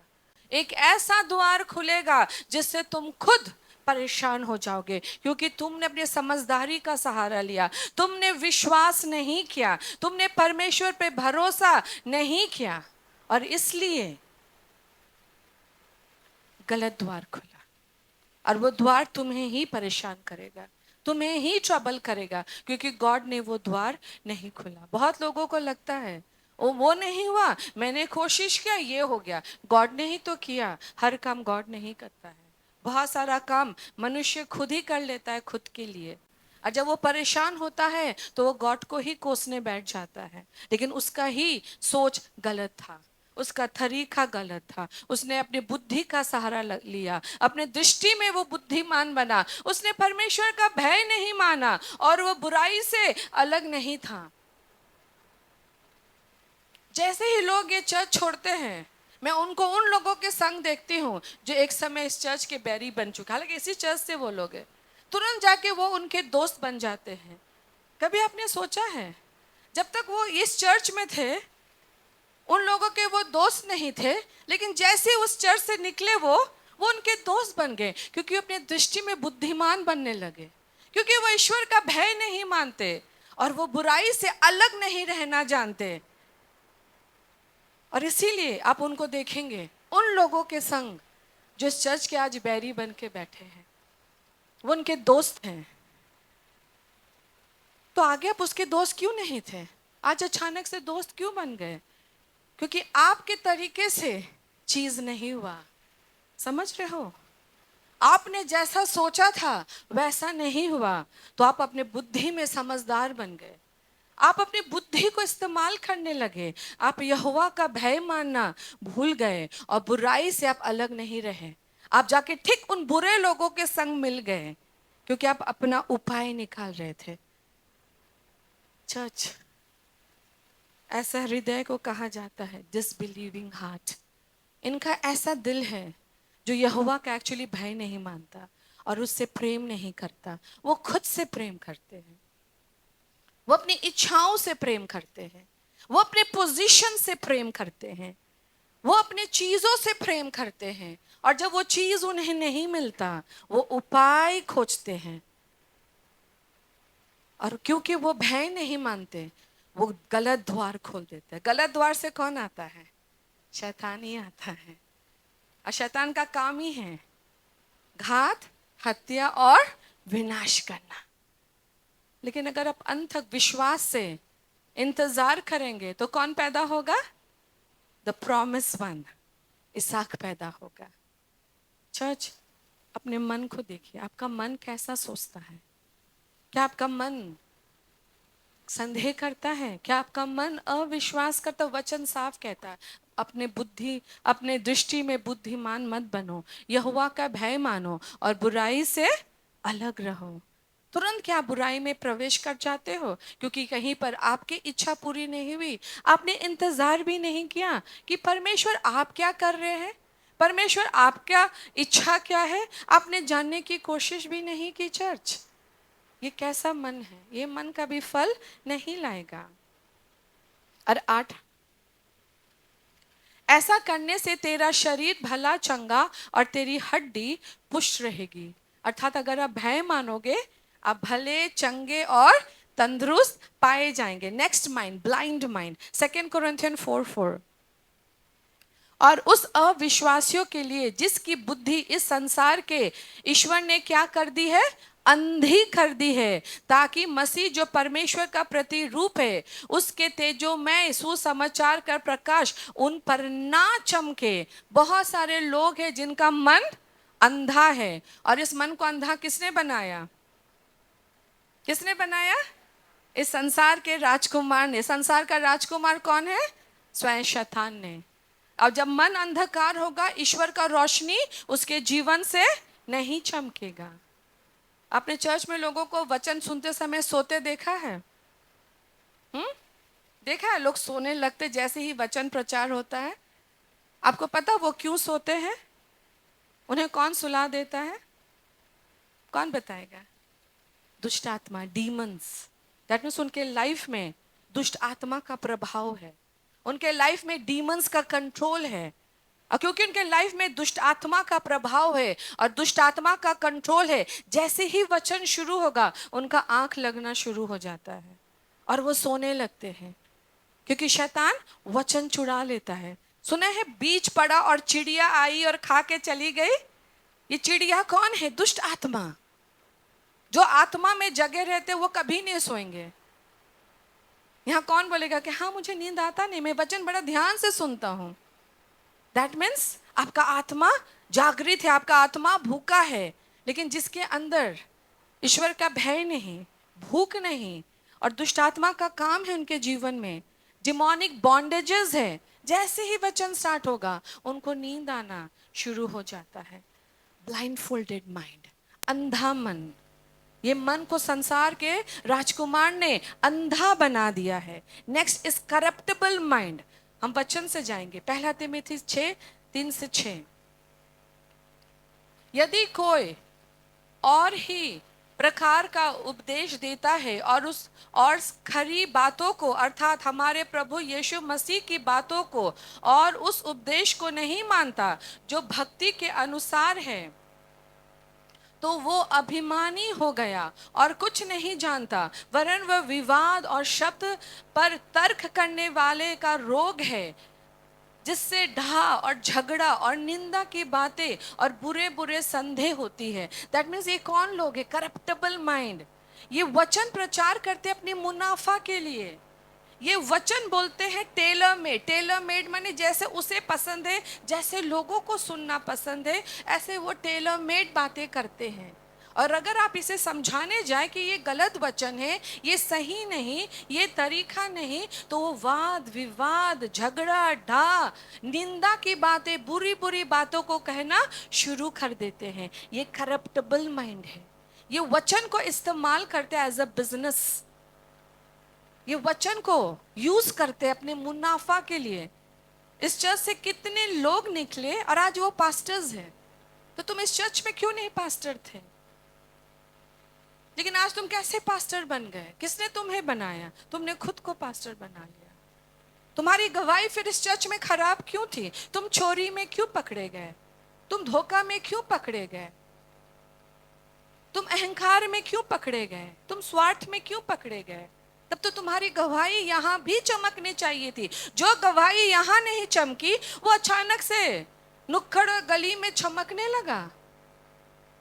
एक ऐसा द्वार खुलेगा जिससे तुम खुद परेशान हो जाओगे, क्योंकि तुमने अपनी समझदारी का सहारा लिया, तुमने विश्वास नहीं किया, तुमने परमेश्वर पे भरोसा नहीं किया, और इसलिए गलत द्वार खुला। और वो द्वार तुम्हें ही परेशान करेगा, तुम्हें ही ट्रबल करेगा, क्योंकि गॉड ने वो द्वार नहीं खोला। बहुत लोगों को लगता है वो नहीं हुआ, मैंने कोशिश किया, ये हो गया। गॉड ने ही तो किया। हर काम गॉड नहीं करता है। बहुत सारा काम मनुष्य खुद ही कर लेता है खुद के लिए, और जब वो परेशान होता है तो वो गॉड को ही कोसने बैठ जाता है। लेकिन उसका ही सोच गलत था, उसका तरीका गलत था। उसने अपनी बुद्धि का सहारा लिया, अपने दृष्टि में वो बुद्धिमान बना। उसने परमेश्वर का भय नहीं माना और वो बुराई से अलग नहीं था। जैसे ही लोग ये चर्च छोड़ते हैं, मैं उनको उन लोगों के संग देखती हूँ जो एक समय इस चर्च के बैरी बन चुके, हालांकि इसी चर्च से वो लोग हैं, तुरंत जाके वो उनके दोस्त बन जाते हैं। कभी आपने सोचा है, जब तक वो इस चर्च में थे उन लोगों के वो दोस्त नहीं थे, लेकिन जैसे उस चर्च से निकले वो उनके दोस्त बन गए, क्योंकि अपने दृष्टि में बुद्धिमान बनने लगे, क्योंकि वो ईश्वर का भय नहीं मानते और वो बुराई से अलग नहीं रहना जानते। और इसीलिए आप उनको देखेंगे, उन लोगों के संग जो इस चर्च के आज बैरी बन के बैठे हैं, वो उनके दोस्त हैं। तो आगे आप उसके दोस्त क्यों नहीं थे? आज अचानक से दोस्त क्यों बन गए? क्योंकि आपके तरीके से चीज नहीं हुआ। समझ रहे हो? आपने जैसा सोचा था वैसा नहीं हुआ, तो आप अपने बुद्धि में समझदार बन गए, आप अपनी बुद्धि को इस्तेमाल करने लगे, आप यहोवा का भय मानना भूल गए और बुराई से आप अलग नहीं रहे। आप जाके ठीक उन बुरे लोगों के संग मिल गए, क्योंकि आप अपना उपाय निकाल रहे थे। चर्च, ऐसा हृदय को कहा जाता है डिसबिलीविंग हार्ट। इनका ऐसा दिल है जो यहोवा का एक्चुअली भय नहीं मानता और उससे प्रेम नहीं करता। वो खुद से प्रेम करते हैं, वो अपनी इच्छाओं से प्रेम करते हैं, वो अपने पोजीशन से प्रेम करते हैं, वो अपने चीजों से प्रेम करते हैं, और जब वो चीज उन्हें नहीं मिलता वो उपाय खोजते हैं। और क्योंकि वो भय नहीं मानते, वो गलत द्वार खोल देते हैं। गलत द्वार से कौन आता है? शैतान ही आता है। और शैतान का काम ही है घात, हत्या और विनाश करना। लेकिन अगर आप अंत तक विश्वास से इंतजार करेंगे तो कौन पैदा होगा? द प्रॉमिस वन, इसहाक पैदा होगा। चर्च, अपने मन को देखिए, आपका मन कैसा सोचता है? क्या आपका मन संदेह करता है? क्या आपका मन अविश्वास करता? वचन साफ कहता है, अपने बुद्धि अपने दृष्टि में बुद्धिमान मत बनो, यहोवा का भय मानो और बुराई से अलग रहो। तुरंत क्या बुराई में प्रवेश कर जाते हो क्योंकि कहीं पर आपकी इच्छा पूरी नहीं हुई? आपने इंतजार भी नहीं किया कि परमेश्वर आप क्या कर रहे हैं, परमेश्वर आपका इच्छा क्या है, आपने जानने की कोशिश भी नहीं की। चर्च, ये कैसा मन है? ये मन कभी फल नहीं लाएगा। और 8, ऐसा करने से तेरा शरीर भला चंगा और तेरी हड्डी पुष्ट रहेगी। अर्थात अगर आप भय मानोगे, आप भले चंगे और तंदुरुस्त पाए जाएंगे। Next mind, blind mind, 2 Corinthians 4:4। और उस अविश्वासियों के लिए जिसकी बुद्धि इस संसार के ईश्वर ने क्या कर दी है? अंधी कर दी है, ताकि मसीह जो परमेश्वर का प्रतिरूप है उसके तेजोमय सुसमाचार का प्रकाश उन पर ना चमके। बहुत सारे लोग हैं जिनका मन अंधा है, और इस मन को अंधा किसने बनाया? किसने बनाया? इस संसार के राजकुमार ने। संसार का राजकुमार कौन है? स्वयं शैतान ने। और जब मन अंधकार होगा, ईश्वर का रोशनी उसके जीवन से नहीं चमकेगा। आपने चर्च में लोगों को वचन सुनते समय सोते देखा है? देखा है? लोग सोने लगते जैसे ही वचन प्रचार होता है। आपको पता वो क्यों सोते हैं? उन्हें कौन सुला देता है? कौन बताएगा? दुष्ट आत्मा, डीमंस। दैट मीन्स उनके लाइफ में दुष्ट आत्मा का प्रभाव है, उनके लाइफ में डीमंस का कंट्रोल है। और क्योंकि उनके लाइफ में दुष्ट आत्मा का प्रभाव है और दुष्ट आत्मा का कंट्रोल है, जैसे ही वचन शुरू होगा उनका आंख लगना शुरू हो जाता है और वो सोने लगते हैं, क्योंकि शैतान वचन चुरा लेता है। सुना है बीज पड़ा और चिड़िया आई और खा के चली गई। ये चिड़िया कौन है? दुष्ट आत्मा। जो आत्मा में जगे रहते वो कभी नहीं सोएंगे। यहाँ कौन बोलेगा कि हाँ मुझे नींद आता नहीं, मैं वचन बड़ा ध्यान से सुनता हूँ? दैट मीन्स आपका आत्मा जागृत है, आपका आत्मा भूखा है। लेकिन जिसके अंदर ईश्वर का भय नहीं, भूख नहीं और दुष्ट आत्मा का काम है उनके जीवन में, डिमोनिक बॉन्डेजेस है, जैसे ही वचन स्टार्ट होगा उनको नींद आना शुरू हो जाता है। ब्लाइंडफोल्डेड माइंड, अंधा मन। ये मन को संसार के राजकुमार ने अंधा बना दिया है। Next is corruptible mind. हम वचन से जाएंगे, 1 तीमुथी 6:3-6। यदि कोई और ही प्रकार का उपदेश देता है और खरी बातों को, अर्थात हमारे प्रभु यीशु मसीह की बातों को और उस उपदेश को नहीं मानता जो भक्ति के अनुसार है, तो वो अभिमानी हो गया और कुछ नहीं जानता, वरन वह विवाद और शब्द पर तर्क करने वाले का रोग है, जिससे ढा और झगड़ा और निंदा की बातें और बुरे बुरे संदेह होती है। दैट मीन्स ये कौन लोग है? करप्टेबल माइंड। ये वचन प्रचार करते अपने मुनाफा के लिए। ये वचन बोलते हैं टेलर मेड। टेलर मेड माने जैसे उसे पसंद है, जैसे लोगों को सुनना पसंद है, ऐसे वो टेलर मेड बातें करते हैं। और अगर आप इसे समझाने जाए कि ये गलत वचन है, ये सही नहीं, ये तरीका नहीं, तो वो वाद विवाद, झगड़ा ढा, निंदा की बातें, बुरी बुरी बातों को कहना शुरू कर देते हैं। ये करप्टेबल माइंड है। ये वचन को इस्तेमाल करते हैं एज अ बिजनेस। ये वचन को यूज करते हैं अपने मुनाफा के लिए। इस चर्च से कितने लोग निकले और आज वो पास्टर्स हैं। तो तुम इस चर्च में क्यों नहीं पास्टर थे? लेकिन आज तुम कैसे पास्टर बन गए? किसने तुम्हें बनाया? तुमने खुद को पास्टर बना लिया। तुम्हारी गवाही फिर इस चर्च में खराब क्यों थी? तुम चोरी में क्यों पकड़े गए? तुम धोखा में क्यों पकड़े गए? तुम अहंकार में क्यों पकड़े गए? तुम स्वार्थ में क्यों पकड़े गए? तब तो तुम्हारी गवाही यहां भी चमकनी चाहिए थी। जो गवाही यहां नहीं चमकी, वो अचानक से नुक्कड़ और गली में चमकने लगा।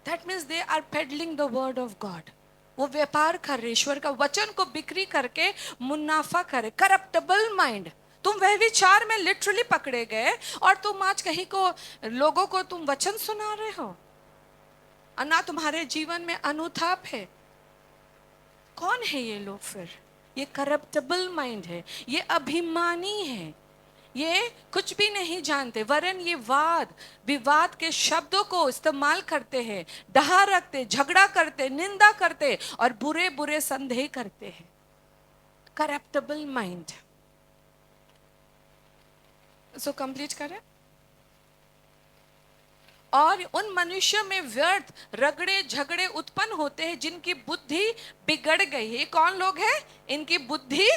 That means they are peddling the word of God. वो व्यापार कर रहे, ईश्वर का वचन को बिक्री करके मुनाफा करे। करप्टेबल माइंड। तुम वह विचार में लिटरली पकड़े गए और तुम आज कहीं को लोगों को तुम वचन सुना रहे हो और ना तुम्हारे जीवन में अनुताप है। कौन है ये लोग फिर? ये करप्टेबल माइंड है, ये अभिमानी है, ये कुछ भी नहीं जानते, वरन ये वाद विवाद के शब्दों को इस्तेमाल करते हैं, डहा रखते, झगड़ा करते, निंदा करते और बुरे बुरे संदेह करते हैं। करप्टेबल माइंड। सो कंप्लीट करें। और उन मनुष्य में व्यर्थ रगड़े झगड़े उत्पन्न होते हैं जिनकी बुद्धि बिगड़ गई है। ये कौन लोग हैं? इनकी बुद्धि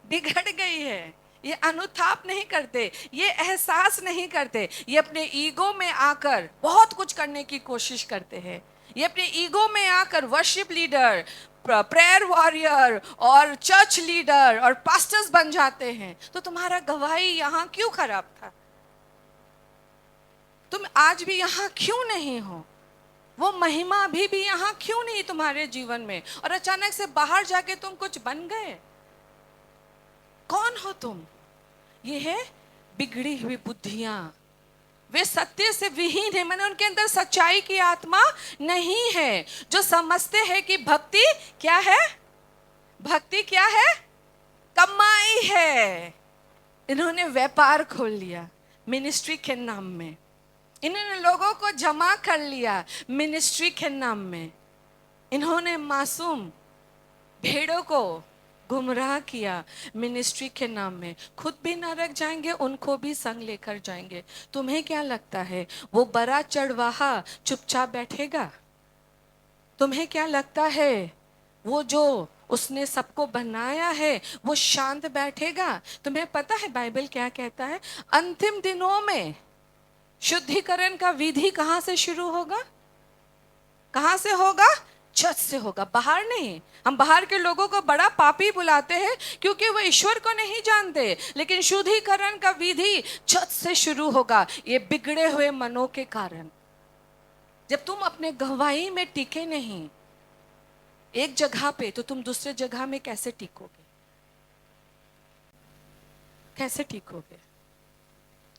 बिगड़ गई है। ये अनुताप नहीं करते, ये एहसास नहीं करते, ये अपने ईगो में आकर बहुत कुछ करने की कोशिश करते हैं। ये अपने ईगो में आकर वर्शिप लीडर, प्रेयर वॉरियर और चर्च लीडर और पास्टर्स बन जाते हैं। तो तुम्हारा गवाही यहाँ क्यों खराब था? तुम आज भी यहाँ क्यों नहीं हो? वो महिमा अभी भी यहाँ क्यों नहीं तुम्हारे जीवन में? और अचानक से बाहर जाके तुम कुछ बन गए। कौन हो तुम? ये है बिगड़ी हुई बुद्धियां। वे सत्य से विहीन है, मैंने उनके अंदर सच्चाई की आत्मा नहीं है, जो समझते हैं कि भक्ति क्या है? भक्ति क्या है? कमाई है। इन्होंने व्यापार खोल लिया मिनिस्ट्री के नाम में। इन्होंने लोगों को जमा कर लिया मिनिस्ट्री के नाम में। इन्होंने मासूम भेड़ों को गुमराह किया मिनिस्ट्री के नाम में। खुद भी नरक जाएंगे, उनको भी संग लेकर जाएंगे। तुम्हें क्या लगता है वो बड़ा चढ़वाहा चुपचाप बैठेगा? तुम्हें क्या लगता है वो जो उसने सबको बनाया है वो शांत बैठेगा? तुम्हें पता है बाइबल क्या कहता है? अंतिम दिनों में शुद्धिकरण का विधि कहां से शुरू होगा? कहां से होगा? चर्च से होगा, बाहर नहीं। हम बाहर के लोगों को बड़ा पापी बुलाते हैं क्योंकि वो ईश्वर को नहीं जानते, लेकिन शुद्धिकरण का विधि चर्च से शुरू होगा, ये बिगड़े हुए मनों के कारण। जब तुम अपने गवाही में टिके नहीं एक जगह पे, तो तुम दूसरे जगह में कैसे टिकोगे? कैसे टिकोगे?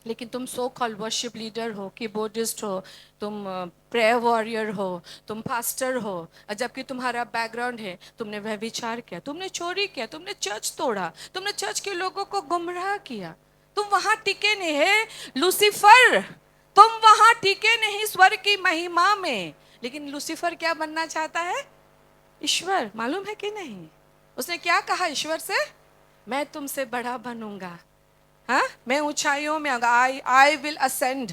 लेकिन तुम सो कॉल्ड वर्शिप लीडर हो, कीबोर्डिस्ट हो, तुम प्रेयर वॉरियर हो, तुम पास्टर हो, जबकि तुम्हारा बैकग्राउंड है तुमने व्यभिचार किया, तुमने चोरी किया, तुमने चर्च तोड़ा, तुमने चर्च के लोगों को गुमराह किया, तुम वहां टिके नहीं। है लूसीफर, तुम वहां टिके नहीं स्वर्ग की महिमा में। लेकिन लूसीफर क्या बनना चाहता है? ईश्वर। मालूम है कि नहीं? उसने क्या कहा ईश्वर से? मैं तुमसे बड़ा बनूंगा, हाँ, मैं ऊंचाइयों में आऊंगा। I will ascend,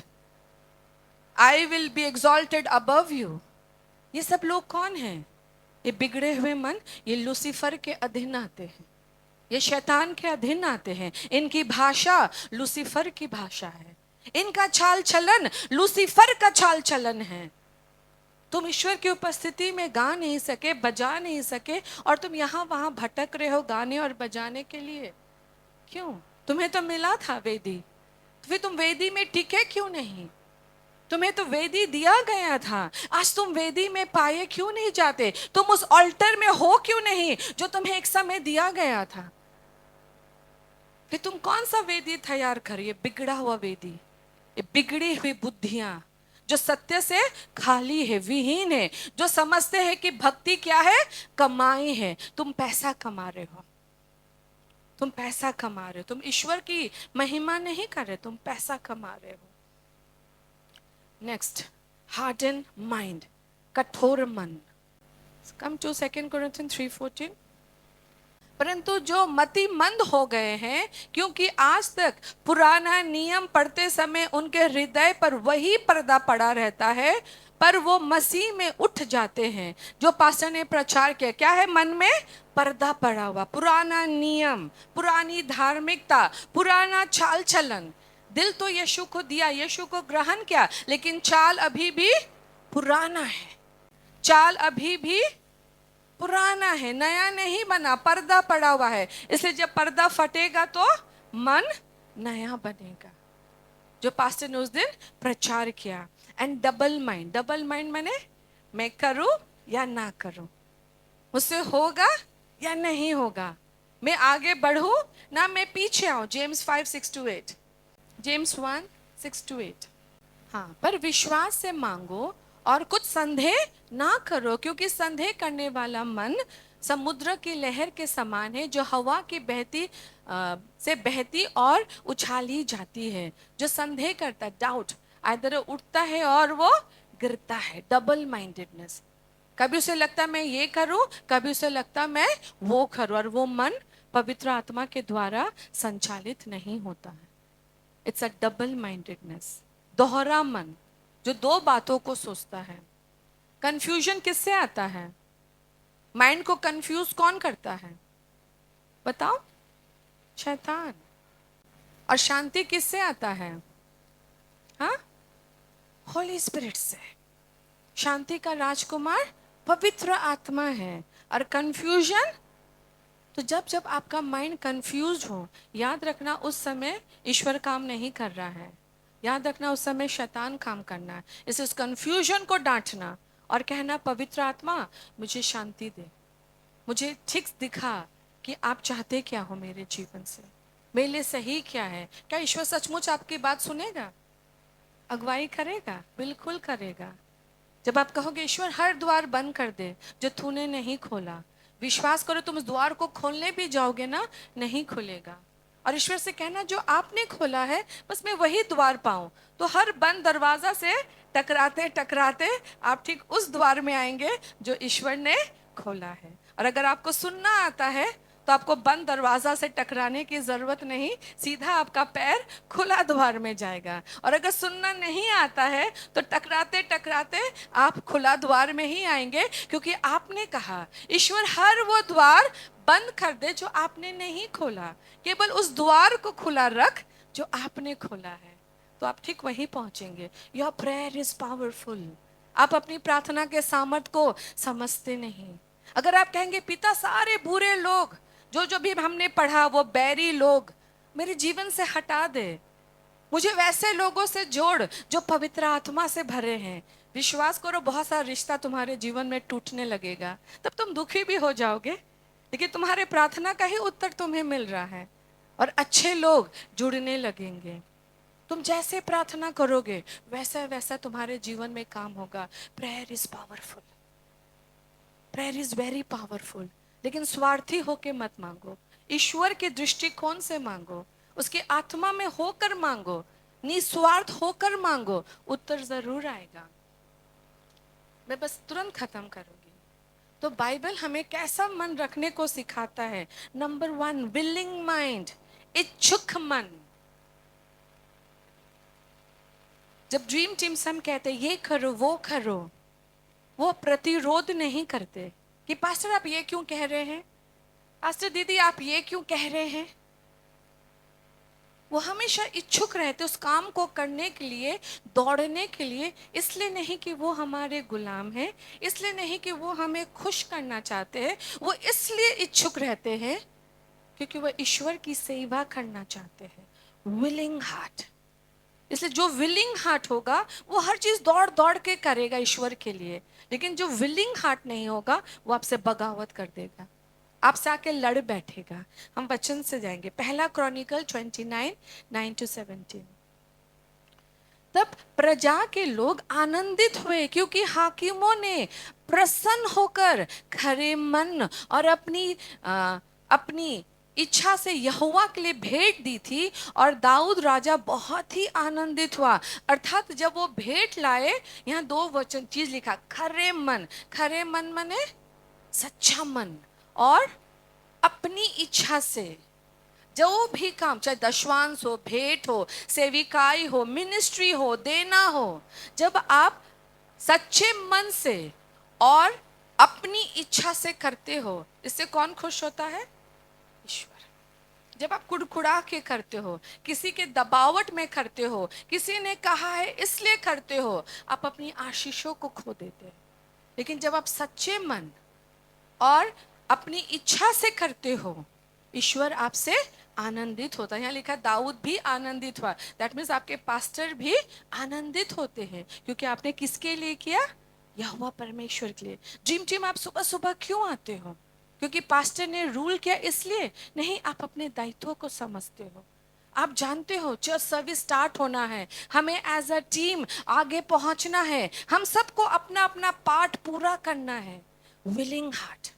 I will be exalted above you. ये सब लोग कौन हैं? ये बिगड़े हुए मन, ये लूसीफर के अधीन आते हैं, ये शैतान के अधीन आते हैं। इनकी भाषा लूसीफर की भाषा है, इनका चाल चलन लूसीफर का चाल चलन है। तुम ईश्वर की उपस्थिति में गा नहीं सके, बजा नहीं सके, और तुम यहाँ वहां भटक रहे हो गाने और बजाने के लिए। क्यों? तुम्हें तो मिला था वेदी, तो फिर तुम वेदी में टिके क्यों नहीं? तुम्हें तो वेदी दिया गया था, आज तुम वेदी में पाए क्यों नहीं जाते? तुम उस ऑल्टर में हो क्यों नहीं जो तुम्हें एक समय दिया गया था? फिर तुम कौन सा वेदी तैयार कर? ये बिगड़ा हुआ वेदी, ये बिगड़ी हुई बुद्धियां जो सत्य से खाली है, विहीन है, जो समझते हैं कि भक्ति क्या है? कमाई है। तुम पैसा कमा रहे हो, तुम पैसा कमा रहे हो, तुम ईश्वर की महिमा नहीं कर रहे, तुम पैसा कमा रहे हो। नेक्स्ट, हार्डन माइंड, कठोर मन। Come to 2 Corinthians 3:14। परंतु जो मतिमंद हो गए हैं, क्योंकि आज तक पुराना नियम पढ़ते समय उनके हृदय पर वही पर्दा पड़ा रहता है, पर वो मसीह में उठ जाते हैं। जो पास्टर ने प्रचार किया, क्या है? मन में पर्दा पड़ा हुआ, पुराना नियम, पुरानी धार्मिकता, पुराना चाल चलन। दिल तो यीशु को दिया, यीशु को ग्रहण किया, लेकिन चाल अभी भी पुराना है, चाल अभी भी पुराना है, नया नहीं बना, पर्दा पड़ा हुआ है। इसलिए जब पर्दा फटेगा तो मन नया बनेगा, जो पास्टर ने उस दिन प्रचार किया। And double mind, double mind माने मैं करूं या ना करूं, मुझसे होगा या नहीं होगा, मैं आगे बढ़ूं ना मैं पीछे आऊं। James 5:6-8, James 1:6-8। हाँ, पर विश्वास से मांगो और कुछ संदेह ना करो, क्योंकि संदेह करने वाला मन समुद्र की लहर के समान है, जो हवा की से बहती और उछाली जाती है, जो संदेह करता है, डाउट, इधर उठता है और वो गिरता है, डबल माइंडेडनेस। कभी उसे लगता है मैं ये करूं, कभी उसे लगता है मैं वो करूं, और वो मन पवित्र आत्मा के द्वारा संचालित नहीं होता है। इट्स अ डबल माइंडेडनेस, दोहरा मन, जो दो बातों को सोचता है। कंफ्यूजन किससे आता है? माइंड को कंफ्यूज कौन करता है? बताओ, शैतान। और शांति किससे आता है? हाँ, होली स्पिरिट से। शांति का राजकुमार पवित्र आत्मा है। और कंफ्यूजन, तो जब जब आपका माइंड कंफ्यूज हो, याद रखना उस समय ईश्वर काम नहीं कर रहा है, याद रखना उस समय शैतान काम करना है। इस कंफ्यूजन को डांटना और कहना, पवित्र आत्मा मुझे शांति दे, मुझे ठीक दिखा कि आप चाहते क्या हो मेरे जीवन से, मेरे लिए सही क्या है। क्या ईश्वर सचमुच आपकी बात सुनेगा, अगुवाई करेगा? बिल्कुल करेगा। जब आप कहोगे ईश्वर हर द्वार बंद कर दे जो तूने नहीं खोला, विश्वास करो तुम उस द्वार को खोलने भी जाओगे ना, नहीं खुलेगा। और ईश्वर से कहना, जो आपने खोला है बस मैं वही द्वार पाऊं। तो हर बंद दरवाजा से टकराते टकराते आप ठीक उस द्वार में आएंगे जो ईश्वर ने खोला है। और अगर आपको सुनना आता है तो आपको बंद दरवाजा से टकराने की जरूरत नहीं, सीधा आपका पैर खुला द्वार में जाएगा। और अगर सुनना नहीं आता है तो टकराते टकराते आप खुला द्वार में ही आएंगे, क्योंकि आपने कहा ईश्वर हर वो द्वार बंद कर दे जो आपने नहीं खोला, केवल उस द्वार को खुला रख जो आपने खोला है। तो आप ठीक वहीं पहुंचेंगे। Your prayer is powerful. आप अपनी प्रार्थना के सामर्थ्य को समझते नहीं। अगर आप कहेंगे पिता सारे बुरे लोग जो जो भी हमने पढ़ा, वो बैरी लोग मेरे जीवन से हटा दे, मुझे वैसे लोगों से जोड़ जो पवित्र आत्मा से भरे हैं। विश्वास करो, बहुत सारा रिश्ता तुम्हारे जीवन में टूटने लगेगा। तब तुम दुखी भी हो जाओगे, लेकिन तुम्हारे प्रार्थना का ही उत्तर तुम्हें मिल रहा है, और अच्छे लोग जुड़ने लगेंगे। तुम जैसे प्रार्थना करोगे वैसा वैसा तुम्हारे जीवन में काम होगा। Prayer is powerful, prayer is very powerful. लेकिन स्वार्थी होके मत मांगो, ईश्वर के दृष्टिकोण से मांगो, उसकी आत्मा में होकर मांगो, निस्वार्थ होकर मांगो, उत्तर जरूर आएगा। मैं बस तुरंत खत्म करूंगी। तो बाइबल हमें कैसा मन रखने को सिखाता है? नंबर 1, विलिंग माइंड, इच्छुक मन। जब ड्रीम टीम से हम कहते ये करो वो करो, वो प्रतिरोध नहीं करते कि पास्टर आप ये क्यों कह रहे हैं, पास्टर दीदी आप ये क्यों कह रहे हैं। वो हमेशा इच्छुक रहते उस काम को करने के लिए, दौड़ने के लिए। इसलिए नहीं कि वो हमारे गुलाम हैं, इसलिए नहीं कि वो हमें खुश करना चाहते हैं, वो इसलिए इच्छुक रहते हैं क्योंकि वो ईश्वर की सेवा करना चाहते हैं। Willing heart. इसलिए जो विलिंग हार्ट होगा वो हर चीज दौड़ दौड़ के करेगा ईश्वर के लिए, लेकिन जो विलिंग हार्ट नहीं होगा वो आपसे बगावत कर देगा, आपसे आके लड़ बैठेगा। हम वचन से जाएंगे, पहला क्रॉनिकल 29:9-17। तब प्रजा के लोग आनंदित हुए क्योंकि हाकिमों ने प्रसन्न होकर खरे मन और अपनी इच्छा से यहोवा के लिए भेंट दी थी। और दाऊद राजा बहुत ही आनंदित हुआ। अर्थात जब वो भेंट लाए, यहाँ दो वचन चीज लिखा, खरे मन। खरे मन माने सच्चा मन, और अपनी इच्छा से जो भी काम, चाहे दशवांश हो, भेंट हो, सेविकाई हो, मिनिस्ट्री हो, देना हो, जब आप सच्चे मन से और अपनी इच्छा से करते हो, इससे कौन खुश होता है? ईश्वर। जब आप कुड़कुड़ा के करते हो, किसी के दबावट में करते हो, किसी ने कहा है इसलिए करते हो, आप अपनी आशीषों को खो देते हो। लेकिन जब आप सच्चे मन और अपनी इच्छा से करते हो, ईश्वर आपसे आनंदित होता है। यहाँ लिखा दाऊद भी आनंदित हुआ। दैट मीन्स आपके पास्टर भी आनंदित होते हैं, क्योंकि आपने किसके लिए किया? यहोवा परमेश्वर के लिए। ड्रीम टीम आप सुबह सुबह क्यों आते हो? क्योंकि पास्टर ने रूल किया इसलिए नहीं, आप अपने दायित्व को समझते हो। आप जानते हो चर्च सर्विस स्टार्ट होना है, हमें एज अ टीम आगे पहुंचना है, हम सबको अपना अपना पार्ट पूरा करना है। Willing heart,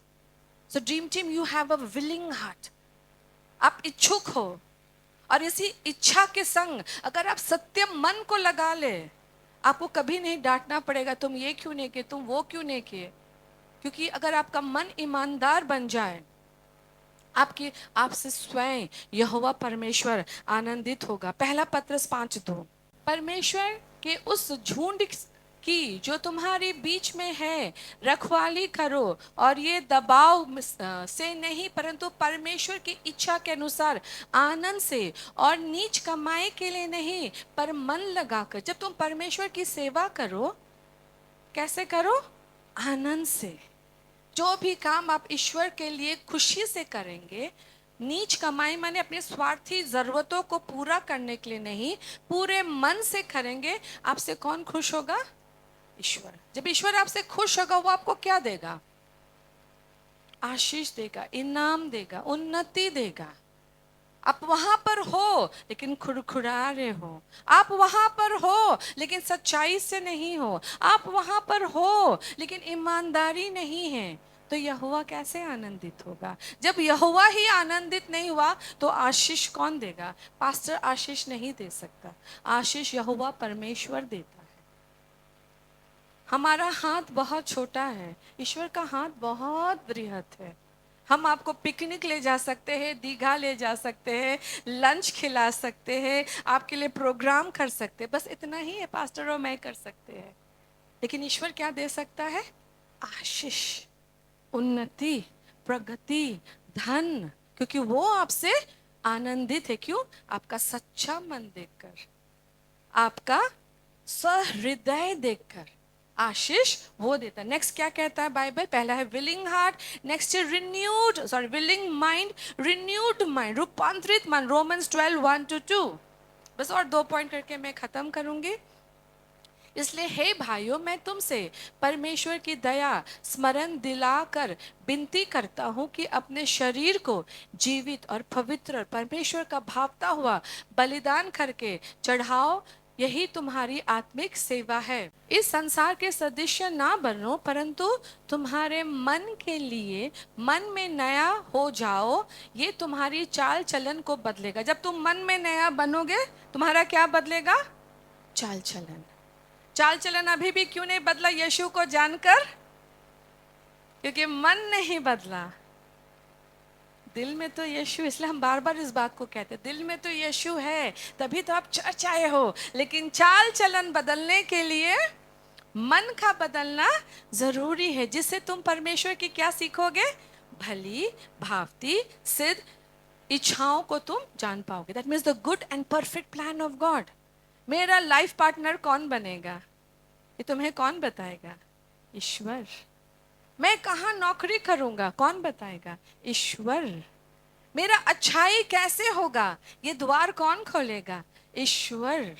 so dream team, you have a willing heart, आप इच्छुक हो, और इसी इच्छा के संग अगर आप सत्य मन को लगा ले, आपको कभी नहीं डांटना पड़ेगा तुम ये क्यों नहीं किए, तुम वो क्यों नहीं किए। क्योंकि अगर आपका मन ईमानदार बन जाए, आपकी आपसे स्वयं यहोवा परमेश्वर आनंदित होगा। पहला पत्रस 5:2। परमेश्वर के उस झुंड की जो तुम्हारे बीच में है रखवाली करो, और ये दबाव से नहीं परंतु परमेश्वर की इच्छा के अनुसार आनंद से, और नीच कमाई के लिए नहीं पर मन लगाकर। जब तुम परमेश्वर की सेवा करो, कैसे करो? आनंद से। जो भी काम आप ईश्वर के लिए खुशी से करेंगे, नीच कमाई माने अपने स्वार्थी जरूरतों को पूरा करने के लिए नहीं, पूरे मन से करेंगे, आपसे कौन खुश होगा? ईश्वर। जब ईश्वर आपसे खुश होगा, वो आपको क्या देगा? आशीष देगा, इनाम देगा, उन्नति देगा। आप वहां पर हो लेकिन खुरखुरा रहे हो, आप वहां पर हो लेकिन सच्चाई से नहीं हो, आप वहां पर हो लेकिन ईमानदारी नहीं है, तो यहोवा कैसे आनंदित होगा? जब यहोवा ही आनंदित नहीं हुआ तो आशीष कौन देगा? पास्टर आशीष नहीं दे सकता, आशीष यहोवा परमेश्वर देता है। हमारा हाथ बहुत छोटा है, ईश्वर का हाथ बहुत बृहत है। हम आपको पिकनिक ले जा सकते हैं, दीघा ले जा सकते हैं, लंच खिला सकते हैं, आपके लिए प्रोग्राम कर सकते हैं, बस इतना ही है पास्टर और मैं कर सकते हैं। लेकिन ईश्वर क्या दे सकता है? आशीष, उन्नति, प्रगति, धन, क्योंकि वो आपसे आनंदित है। क्यों? आपका सच्चा मन देखकर, आपका सहृदय देखकर आशीष वो देता है। नेक्स्ट क्या कहता है बाइबल? पहला है विलिंग हार्ट, नेक्स्ट है विलिंग माइंड, रिन्यूड माइंड, रूपांतरित मन, रोमन्स 12:1-2। बस और 2 पॉइंट करके मैं खत्म करूंगी। इसलिए हे भाइयों, मैं तुमसे परमेश्वर की दया स्मरण दिलाकर विनती करता हूँ कि अपने शरीर को जीवित और पवित्र और परमेश्वर का भावता हुआ बलिदान करके चढ़ाओ, यही तुम्हारी आत्मिक सेवा है। इस संसार के सदृश ना बनो परंतु तुम्हारे मन के लिए मन में नया हो जाओ, ये तुम्हारी चाल चलन को बदलेगा। जब तुम मन में नया बनोगे, तुम्हारा क्या बदलेगा? चाल चलन। चाल चलन अभी भी क्यों नहीं बदला यीशु को जानकर? क्योंकि मन नहीं बदला। दिल में तो यीशु, इसलिए हम बार बार इस बात को कहते हैं, दिल में तो यीशु है तभी तो आप चर्च आए हो, लेकिन चाल चलन बदलने के लिए मन का बदलना जरूरी है, जिससे तुम परमेश्वर की क्या सीखोगे? भली भांति सिद्ध इच्छाओं को तुम जान पाओगे। That means the good and perfect plan of God. मेरा लाइफ पार्टनर कौन बनेगा? ये तुम्हें कौन बताएगा? ईश्वर। मैं कहाँ नौकरी करूंगा? कौन बताएगा? ईश्वर। मेरा अच्छाई कैसे होगा? ये द्वार कौन खोलेगा? ईश्वर।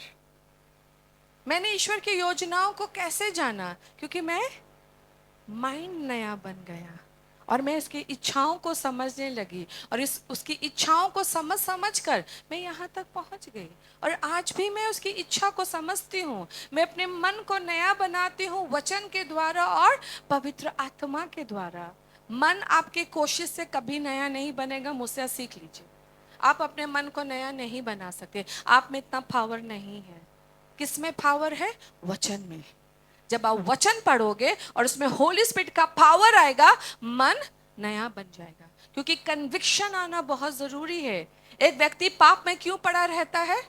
मैंने ईश्वर की योजनाओं को कैसे जाना? क्योंकि मैं माइंड नया बन गया और मैं इसकी इच्छाओं को समझने लगी, और उसकी इच्छाओं को समझ कर मैं यहाँ तक पहुँच गई, और आज भी मैं उसकी इच्छा को समझती हूँ। मैं अपने मन को नया बनाती हूँ वचन के द्वारा और पवित्र आत्मा के द्वारा। मन आपके कोशिश से कभी नया नहीं बनेगा, मुझसे सीख लीजिए। आप अपने मन को नया नहीं बना सकते, आप में इतना पावर नहीं है। किस में पावर है? वचन में। जब आप वचन पढ़ोगे और उसमें होली स्पिरिट का पावर आएगा, मन नया बन जाएगा। क्योंकि कन्विक्शन आना बहुत जरूरी है। एक व्यक्ति पाप में क्यों पड़ा रहता है?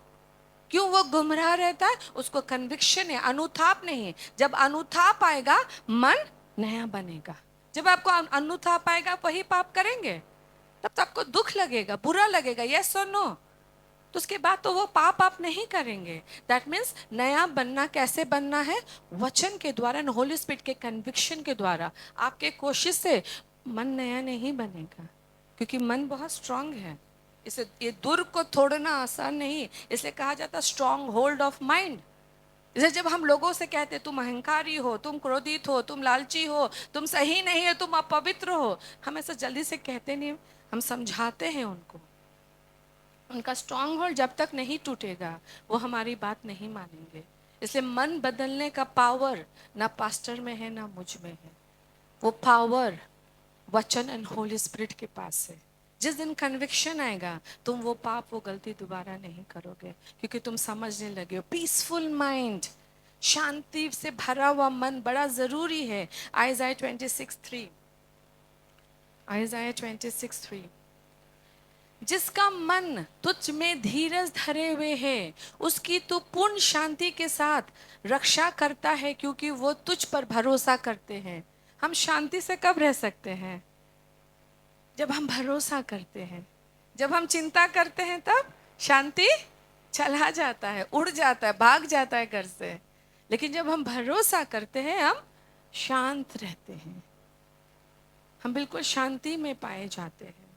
क्यों वो गुमराह रहता है? उसको कन्विक्शन है, अनुताप नहीं है। जब अनुताप आएगा, मन नया बनेगा। जब आपको अनुताप आएगा, वही पाप करेंगे, तब तो आपको दुख लगेगा, बुरा लगेगा, यस और नो। तो उसके बाद तो वो पाप आप नहीं करेंगे। दैट मीन्स नया बनना कैसे बनना है? वचन के द्वारा, होली स्पिरिट के कन्विक्शन के द्वारा। आपके कोशिश से मन नया नहीं बनेगा, क्योंकि मन बहुत स्ट्रांग है। इसे ये दुर्ग को तोड़ना आसान नहीं, इसलिए कहा जाता स्ट्रांग होल्ड ऑफ माइंड। इसे जब हम लोगों से कहते तुम अहंकारी हो, तुम क्रोधित हो, तुम लालची हो, तुम सही नहीं है, तुम अपवित्र हो, हम ऐसा जल्दी से कहते नहीं, हम समझाते हैं उनको। उनका स्ट्रांग होल्ड जब तक नहीं टूटेगा, वो हमारी बात नहीं मानेंगे। इसलिए मन बदलने का पावर ना पास्टर में है ना मुझ में है। वो पावर वचन एंड होली स्पिरिट के पास है। जिस दिन कन्विक्शन आएगा तुम वो पाप वो गलती दोबारा नहीं करोगे, क्योंकि तुम समझने लगे हो। पीसफुल माइंड, शांति से भरा हुआ मन बड़ा जरूरी है। आइज़ाया 26:3, आइज़ाया 26:3, जिसका मन तुझ में धीरज धरे हुए है उसकी तू पूर्ण शांति के साथ रक्षा करता है, क्योंकि वो तुझ पर भरोसा करते हैं। हम शांति से कब रह सकते हैं? जब हम भरोसा करते हैं। जब हम चिंता करते हैं तब शांति चला जाता है, उड़ जाता है, भाग जाता है घर से। लेकिन जब हम भरोसा करते हैं हम शांत रहते हैं, हम बिल्कुल शांति में पाए जाते हैं।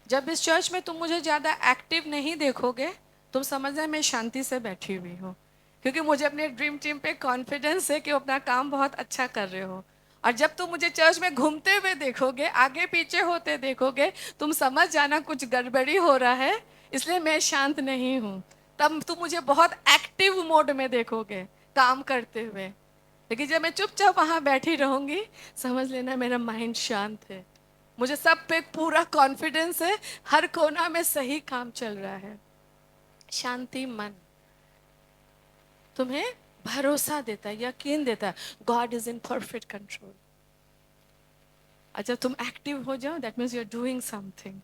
जब इस चर्च में तुम मुझे ज़्यादा एक्टिव नहीं देखोगे, तुम समझना मैं शांति से बैठी हुई हूँ, क्योंकि मुझे अपने ड्रीम टीम पे कॉन्फिडेंस है कि वो अपना काम बहुत अच्छा कर रहे हो। और जब तुम मुझे चर्च में घूमते हुए देखोगे, आगे पीछे होते देखोगे, तुम समझ जाना कुछ गड़बड़ी हो रहा है, इसलिए मैं शांत नहीं हूँ। तब तुम मुझे बहुत एक्टिव मोड में देखोगे काम करते हुए। लेकिन जब मैं चुपचाप वहाँ बैठी रहूँगी, समझ लेना मेरा माइंड शांत है, मुझे सब पे पूरा कॉन्फिडेंस है, हर कोना में सही काम चल रहा है। शांति मन तुम्हें भरोसा देता है, यकीन देता है, God is in perfect control. और जब तुम एक्टिव हो जाओ, that means you are doing something.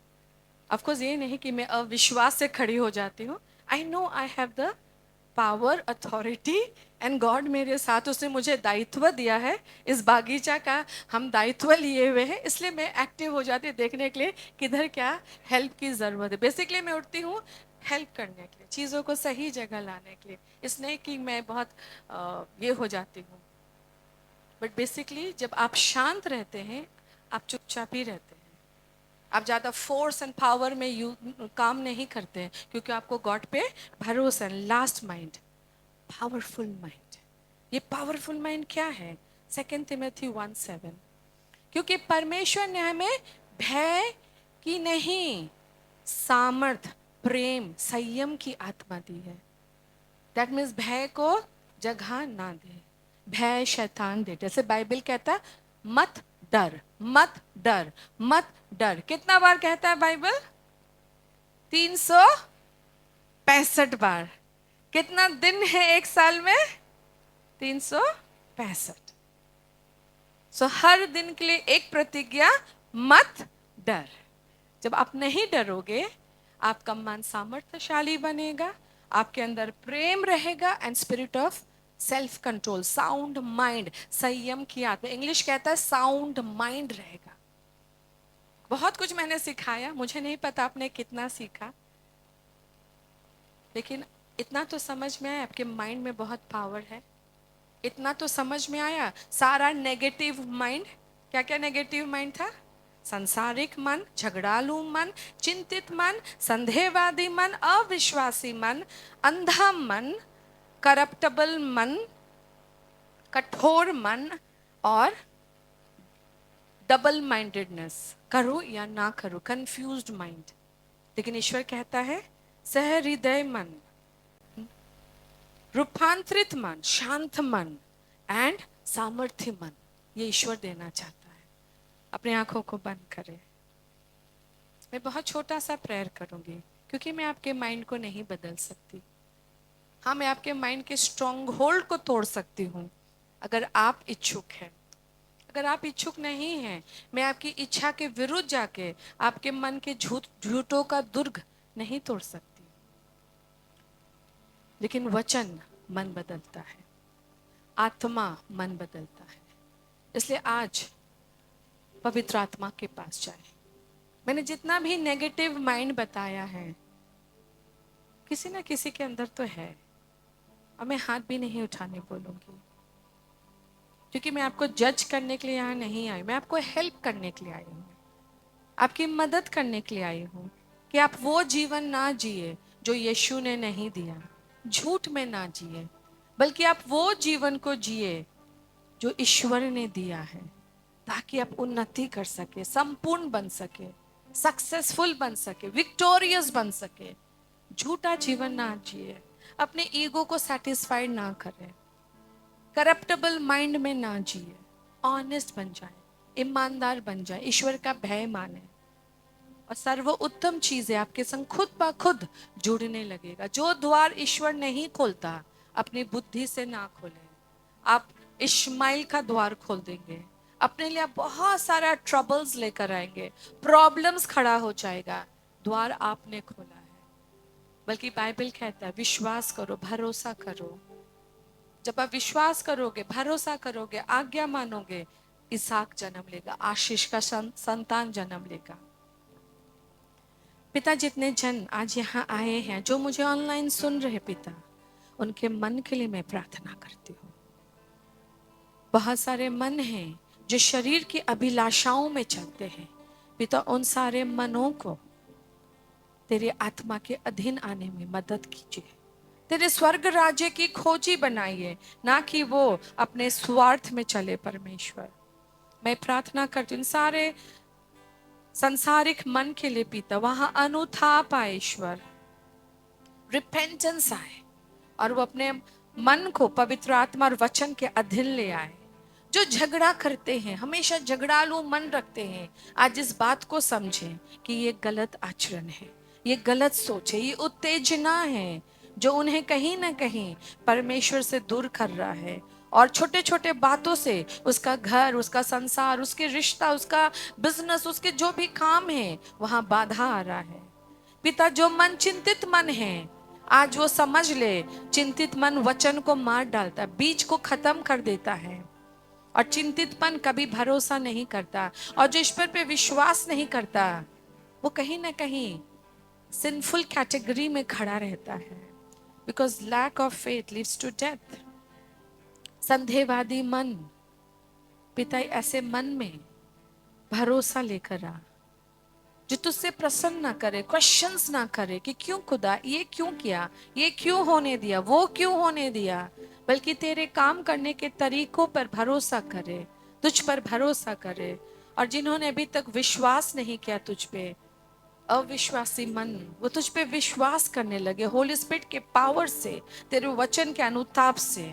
Of course ये नहीं कि मैं अविश्वास से खड़ी हो जाती हूँ। I know I have the power, authority and God मेरे साथ, उसने मुझे दायित्व दिया है। इस बागीचा का हम दायित्व लिए हुए हैं, इसलिए मैं एक्टिव हो जाती है देखने के लिए किधर क्या हेल्प की ज़रूरत है। बेसिकली मैं उठती हूँ हेल्प करने के लिए, चीज़ों को सही जगह लाने के लिए। इसलिए कि मैं बहुत ये हो जाती हूँ, बट बेसिकली जब आप शांत रहते हैं आप चुपचाप ही रहते हैं। आप ज़्यादा फोर्स एंड पावर में काम नहीं करते हैं, क्योंकि आपको गॉड पे भरोसा है। Last mind, powerful mind. ये पावरफुल माइंड क्या है? 2 तिमोथी 1:7, क्योंकि परमेश्वर ने हमें भय की नहीं, सामर्थ, प्रेम, संयम की आत्मा दी है। दैट मीन्स भय को जगह ना दे। भय शैतान दे। जैसे बाइबल कहता है मत डर, मत डर, मत डर। कितना बार कहता है बाइबल? 365 बार। कितना दिन है एक साल में? 365। सो हर दिन के लिए एक प्रतिज्ञा, मत डर। जब आप नहीं डरोगे, आपका मन सामर्थ्यशाली बनेगा, आपके अंदर प्रेम रहेगा and spirit of self control, sound mind, संयम की आत्मा, इंग्लिश कहता है साउंड माइंड रहेगा। बहुत कुछ मैंने सिखाया, मुझे नहीं पता आपने कितना सीखा, लेकिन इतना तो समझ में आया आपके माइंड में बहुत पावर है। इतना तो समझ में आया सारा नेगेटिव माइंड, क्या क्या नेगेटिव माइंड था? संसारिक मन, झगड़ालू मन, चिंतित मन, संदेहवादी मन, अविश्वासी मन, अंधा मन, करप्टेबल मन, कठोर मन और डबल माइंडेडनेस, करो या ना करो, कंफ्यूज्ड माइंड। लेकिन ईश्वर कहता है सहृदय मन, रूपांतरित मन, शांत मन एंड सामर्थ्य मन, ये ईश्वर देना चाहता है। अपनी आंखों को बंद करें। मैं बहुत छोटा सा प्रेयर करूंगी, क्योंकि मैं आपके माइंड को नहीं बदल सकती। हाँ, मैं आपके माइंड के स्ट्रॉन्ग होल्ड को तोड़ सकती हूँ अगर आप इच्छुक हैं। अगर आप इच्छुक नहीं हैं, मैं आपकी इच्छा के विरुद्ध जाके आपके मन के झूठों का दुर्ग नहीं तोड़ सकती। लेकिन वचन मन बदलता है, आत्मा मन बदलता है। इसलिए आज पवित्र आत्मा के पास जाए। मैंने जितना भी नेगेटिव माइंड बताया है, किसी ना किसी के अंदर तो है, और मैं हाथ भी नहीं उठाने बोलूंगी, क्योंकि मैं आपको जज करने के लिए यहाँ नहीं आई। मैं आपको हेल्प करने के लिए आई हूँ, आपकी मदद करने के लिए आई हूँ कि आप वो जीवन ना जिए जो यीशु ने नहीं दिया, झूठ में ना जिए, बल्कि आप वो जीवन को जिए जो ईश्वर ने दिया है, ताकि आप उन्नति कर सके, संपूर्ण बन सके, सक्सेसफुल बन सके, विक्टोरियस बन सके। झूठा जीवन ना जिए, अपने ईगो को सेटिस्फाइड ना करें, करप्टेबल माइंड में ना जिए, ऑनेस्ट बन जाए, ईमानदार बन जाए, ईश्वर का भय माने, और सर्वोत्तम चीजें आपके संग खुद ब खुद जुड़ने लगेगा। जो द्वार ईश्वर नहीं खोलता, अपनी बुद्धि से ना खोले। आप इश्माइल का द्वार खोल देंगे, अपने लिए आप बहुत सारा ट्रबल्स लेकर आएंगे, प्रॉब्लम्स खड़ा हो जाएगा। द्वार आपने खोला है। बल्कि बाइबल कहता है विश्वास करो, भरोसा करो। जब आप विश्वास करोगे, भरोसा करोगे, आज्ञा मानोगे, इसहाक जन्म लेगा, आशीष का संतान जन्म लेगा। पिता, जितने जन आज यहाँ आए हैं, जो मुझे ऑनलाइन सुन रहे पिता, उनके मन के लिए मैं प्रार्थना करती हूँ। बहुत सारे मन हैं जो शरीर की अभिलाषाओं में चलते हैं। पिता, उन सारे मनों को तेरे आत्मा के अधीन आने में मदद कीजिए। तेरे स्वर्ग राज्य की खोजी बनाइए, ना कि वो अपने स्वार्थ में चले। परमेश्वर, मैं प्रार्थना करती हूँ सारे संसारिक मन के लिए पिता, वहां अनुताप आए, ईश्वर रिपेंटेंस आए, और वो अपने मन को पवित्र आत्मा और वचन के अधीन ले आए। जो झगड़ा करते हैं, हमेशा झगड़ालू मन रखते हैं, आज इस बात को समझें कि ये गलत आचरण है, ये गलत सोच है, ये उत्तेजना है जो उन्हें कहीं ना कहीं परमेश्वर से दूर कर रहा है। और छोटे छोटे बातों से उसका घर, उसका संसार, उसके रिश्ता, उसका बिजनेस, उसके जो भी काम है, वहां बाधा आ रहा है। पिता, जो मन चिंतित मन है, आज वो समझ ले, चिंतित मन वचन को मार डालता है, बीज को खत्म कर देता है। और चिंतित मन कभी भरोसा नहीं करता, और जो ईश्वर पे विश्वास नहीं करता, वो कहीं ना कहीं सिंफुल कैटेगरी में खड़ा रहता है। Because lack of faith leads to death. संदेहवादी मन, पिता, ऐसे मन में भरोसा लेकर आ, जो तुझसे प्रसन्न ना करे, क्वेश्चंस ना करे कि क्यों खुदा ये क्यों किया, ये क्यों होने दिया, वो क्यों होने दिया, बल्कि तेरे काम करने के तरीकों पर भरोसा करे, तुझ पर भरोसा करे। और जिन्होंने अभी तक विश्वास नहीं किया तुझ पे, अविश्वासी मन, वो तुझ पे विश्वास करने लगे होली स्पिरिट के पावर से, तेरे वचन के अनुताप से।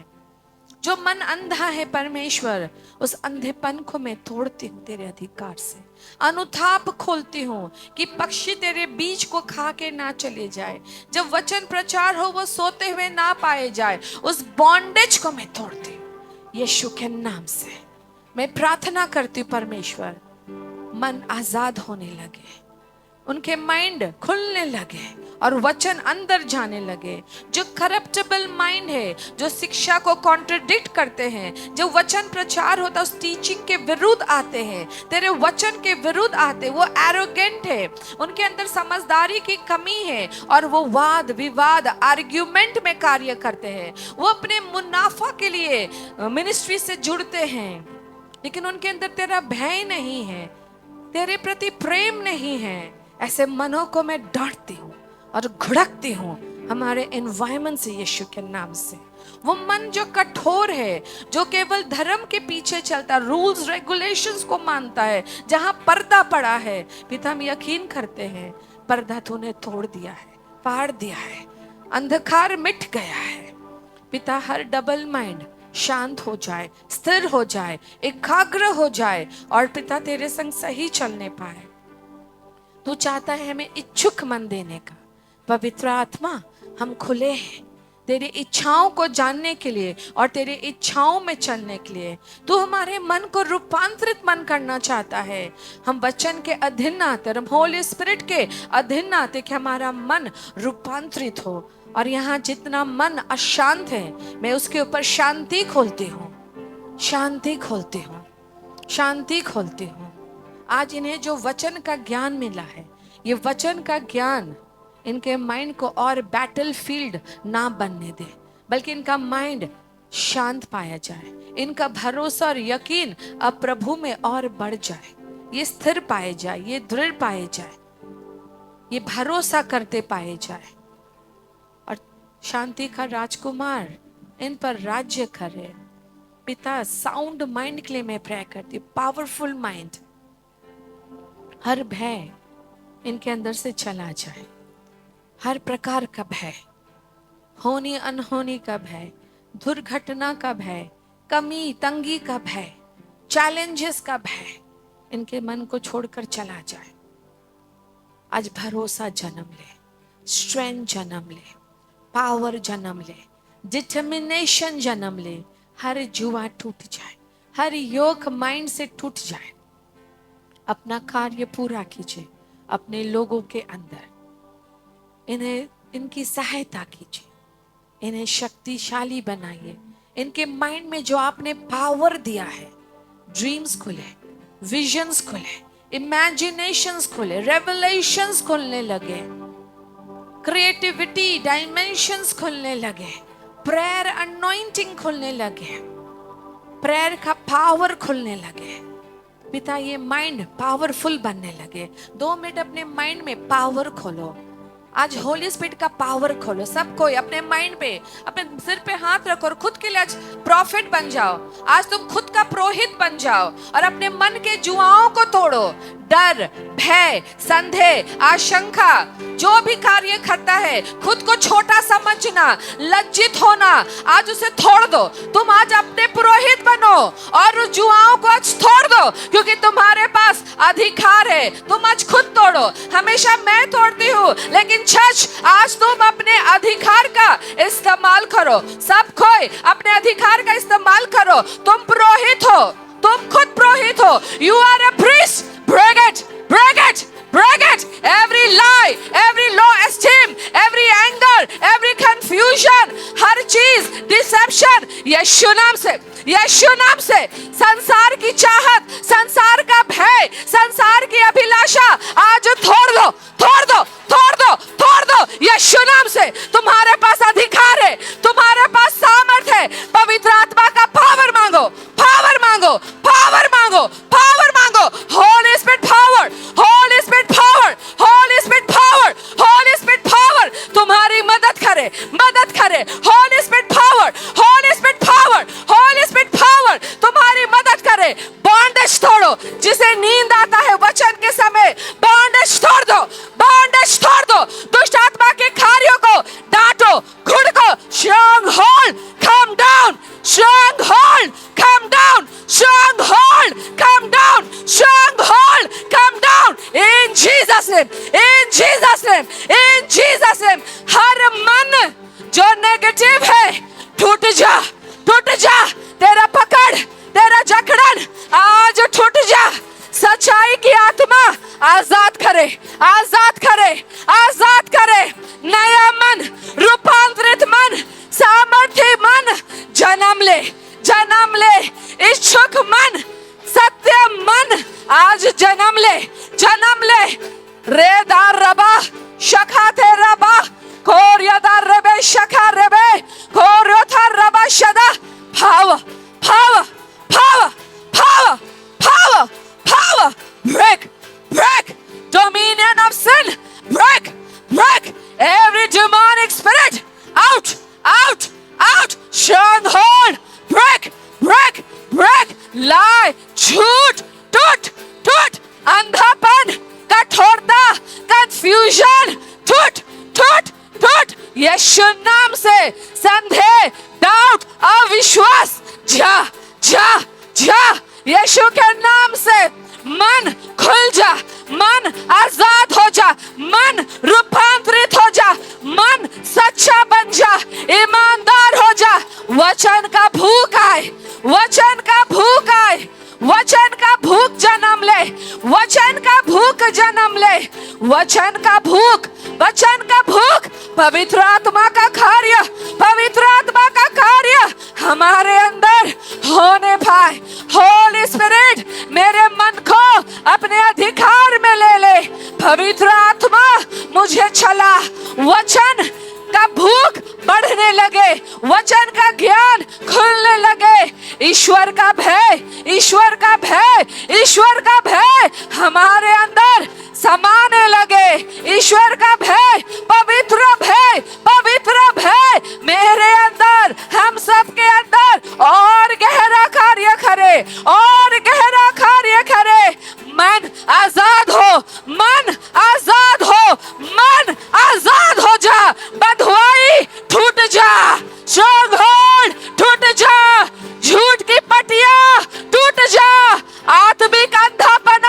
जो मन अंधा है परमेश्वर, उस अंधेपन को मैं तोड़ती हूँ तेरे अधिकार से। अनुताप खोलती हूँ कि पक्षी तेरे बीज को खा के ना चले जाए, जब वचन प्रचार हो वो सोते हुए ना पाए जाए। उस बॉन्डेज को मैं तोड़ती हूँ यीशु के नाम से। मैं प्रार्थना करती हूँ परमेश्वर, मन आजाद होने लगे, उनके माइंड खुलने लगे और वचन अंदर जाने लगे। जो करप्टेबल माइंड है, जो शिक्षा को कॉन्ट्रडिक्ट करते हैं, जो वचन प्रचार होता है उस टीचिंग के विरुद्ध आते हैं, तेरे वचन के विरुद्ध आते, वो एरोगेंट है, उनके अंदर समझदारी की कमी है, और वो वाद विवाद आर्ग्यूमेंट में कार्य करते हैं। वो अपने मुनाफा के लिए मिनिस्ट्री से जुड़ते हैं, लेकिन उनके अंदर तेरा भय नहीं है, तेरे प्रति प्रेम नहीं है। ऐसे मनों को मैं डांटती हूँ और घुड़कती हूँ हमारे एनवायरमेंट से, यीशु के नाम से। वो मन जो कठोर है, जो केवल धर्म के पीछे चलता, रूल्स रेगुलेशंस को मानता है, जहां पर्दा पड़ा है, पिता हम यकीन करते हैं पर्दा तूने तोड़ दिया है, फाड़ दिया है, अंधकार मिट गया है। पिता, हर डबल माइंड शांत हो जाए, स्थिर हो जाए, एकाग्र हो जाए, और पिता तेरे संग सही चलने पाए। तू चाहता है हमें इच्छुक मन देने का। पवित्र आत्मा, हम खुले हैं तेरी इच्छाओं को जानने के लिए और तेरी इच्छाओं में चलने के लिए। तू हमारे मन को रूपांतरित मन करना चाहता है। हम वचन के अधीन आते, हम होली स्पिरिट के अधीन आते कि हमारा मन रूपांतरित हो। और यहाँ जितना मन अशांत है, मैं उसके ऊपर शांति खोलती हूँ, शांति खोलती हूँ, शांति खोलती हूँ। आज इन्हें जो वचन का ज्ञान मिला है, ये वचन का ज्ञान इनके माइंड को और बैटल फील्ड ना बनने दे, बल्कि इनका माइंड शांत पाया जाए, इनका भरोसा और यकीन अब प्रभु में और बढ़ जाए, ये स्थिर पाए जाए, ये दृढ़ पाए जाए, ये भरोसा करते पाए जाए, और शांति का राजकुमार इन पर राज्य करे। पिता, साउंड माइंड के लिए मैं प्रे करती हूँ, पावरफुल माइंड। हर भय इनके अंदर से चला जाए, हर प्रकार का भय, होनी अनहोनी का भय, दुर्घटना का भय, कमी तंगी का भय, चैलेंजेस का भय, इनके मन को छोड़कर चला जाए। आज भरोसा जन्म ले, स्ट्रेंथ जन्म ले, पावर जन्म ले, डिटर्मिनेशन जन्म ले। हर जुआ टूट जाए, हर योग माइंड से टूट जाए। अपना कार्य पूरा कीजिए अपने लोगों के अंदर, इन्हें इनकी सहायता कीजिए, इन्हें शक्तिशाली बनाइए। इनके माइंड में जो आपने पावर दिया है, ड्रीम्स खुले, विजन्स खुले, इमेजिनेशंस खुले, रेवलेशंस खुलने लगे, क्रिएटिविटी डायमेंशंस खुलने लगे, प्रेयर अनॉइंटिंग खुलने लगे, प्रेयर का पावर खुलने लगे। पिता ये माइंड पावरफुल बनने लगे। 2 मिनट अपने माइंड में पावर खोलो। आज होली स्पिरिट का पावर खोलो। सब कोई अपने माइंड पे, अपने सिर पे हाथ रखो और खुद के लिए आज प्रॉफिट बन जाओ। आज तुम खुद का पुरोहित बन जाओ और अपने मन के जुआओं को तोड़ो। डर, भय, संदेह, आशंका जो भी कार्य करता है, खुद को छोटा समझना, लज्जित होना, आज उसे तोड़ दो। तुम आज अपने पुरोहित बनो और उस जुआओं को आज तोड़ दो, क्योंकि तुम्हारे पास अधिकार है। तुम आज खुद तोड़ो। हमेशा मैं तोड़ती हूँ, लेकिन चर्च आज तुम अपने अधिकार का इस्तेमाल करो। सब कोई अपने अधिकार का इस्तेमाल करो। तुम पुरोहित हो, तुम खुद पुरोहित हो। You are a priest. Break it, break it, break it. Every lie, every low esteem, every anger, every confusion, हर चीज डिसेप्शन, यीशु नाम से, यीशु नाम से। संसार की चाहत, संसार का भय, संसार की अभिलाषा आज तोड़ दो, तोड़ दो, तोड़ दो, तोड़ दो यीशु नाम से। तुम्हारे पास अधिकार है, तुम्हारे पास सामर्थ है। पवित्र आत्मा का पावर मांगो, पावर मांगो, पावर मांगो, पावर मांगो। Holi spirit power, Holi spirit power, Holi spirit power, Holi spirit power तुम्हारी मदद करे, मदद करे। Holi spirit power, Holi spirit power, Holi spirit power तुम्हारी मदद करे। बॉन्डेज तोड़ो। जिसे नींद आता है वचन के समय, बॉन्डेज तोड़ दो, बॉन्डेज तोड़ दो। दुष्ट आत्मा के कार्यों को डांटो, घुड़को। Stronghold come down, stronghold come down, stronghold come down, stronghold come down in Jesus name, in Jesus name, in Jesus name. हर मन जो नेगेटिव है टूट जा, टूट जा। तेरा पकड़, तेरा जकड़न आज टूट जा। सच्चाई की आत्मा आजाद करे, आजाद करे, आजाद करे। नया मन, रूपांतरित मन, सामर्थ्य मन जन्म ले, जन्म ले। इच्छुक मन, सत्य मन आज जन्म ले, जन्म ले। रेदार रबा शखा थे रबा कोरियदार रबे शखा रबे कोरियोथा रबा शदा। Power, power, power, power, power, power. Break, break. Dominion of sin. Break, break. Every demonic spirit. Out, out, out. Stronghold. Break, break, break. Lie, झूठ, टूट, टूट। अंधापन, कठोरता, confusion, टूट, टूट, टूट। यीशु नाम से संदेह, डाउट, अविश्वास जा, जा, जा। यीशु के नाम से मन खुल जा, मन आजाद हो जा, मन रूपांतरित हो जा, मन सच्चा बन जा, ईमानदार हो जा। वचन का भूख आए, वचन का भूख आए, वचन का भूख जन्म ले, वचन का भूख जन्म ले, वचन का भूख, वचन का भूख। पवित्र आत्मा का कार्य, पवित्र आत्मा का कार्य हमारे अंदर होने पाए। होली स्पिरिट मेरे मन को अपने अधिकार में ले ले। पवित्र आत्मा मुझे चला। वचन का भूख बढ़ने लगे, वचन का ज्ञान खुलने लगे। ईश्वर का भय, ईश्वर का भय, ईश्वर का भय हमारे अंदर समाने लगे। ईश्वर का भय, पवित्र भय, पवित्र भय मेरे अंदर, हम सब के अंदर और गहरा कार्य करे, और गहरा कार्य करे। मन आजाद हो, मन आजाद हो, मन आजाद हो जा। बंधुआई टूट जा, स्ट्रॉन्गहोल्ड टूट जा, झूठ की पटिया टूट जा, आत्मिक अंधापना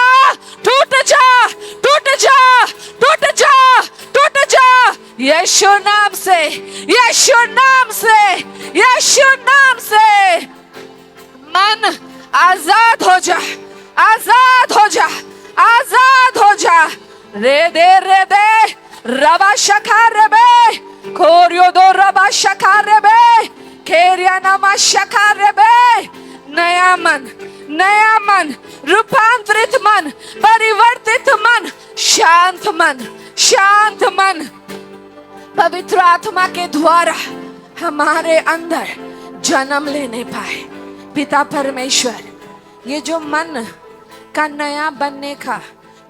यीशु नाम से, यीशु नाम से, यीशु नाम से मन आजाद हो जा, आजाद हो जा, आजाद हो जा। रे दे रबा शखा रेबे कोरियो दो रबा शखा रेबे खेरिया नमा शखा रेबे। नया मन, नया मन, रूपांतरित मन, परिवर्तित मन, शांत मन, शांत मन पवित्र आत्मा के द्वारा हमारे अंदर जन्म लेने पाए। पिता परमेश्वर, ये जो मन का नया बनने का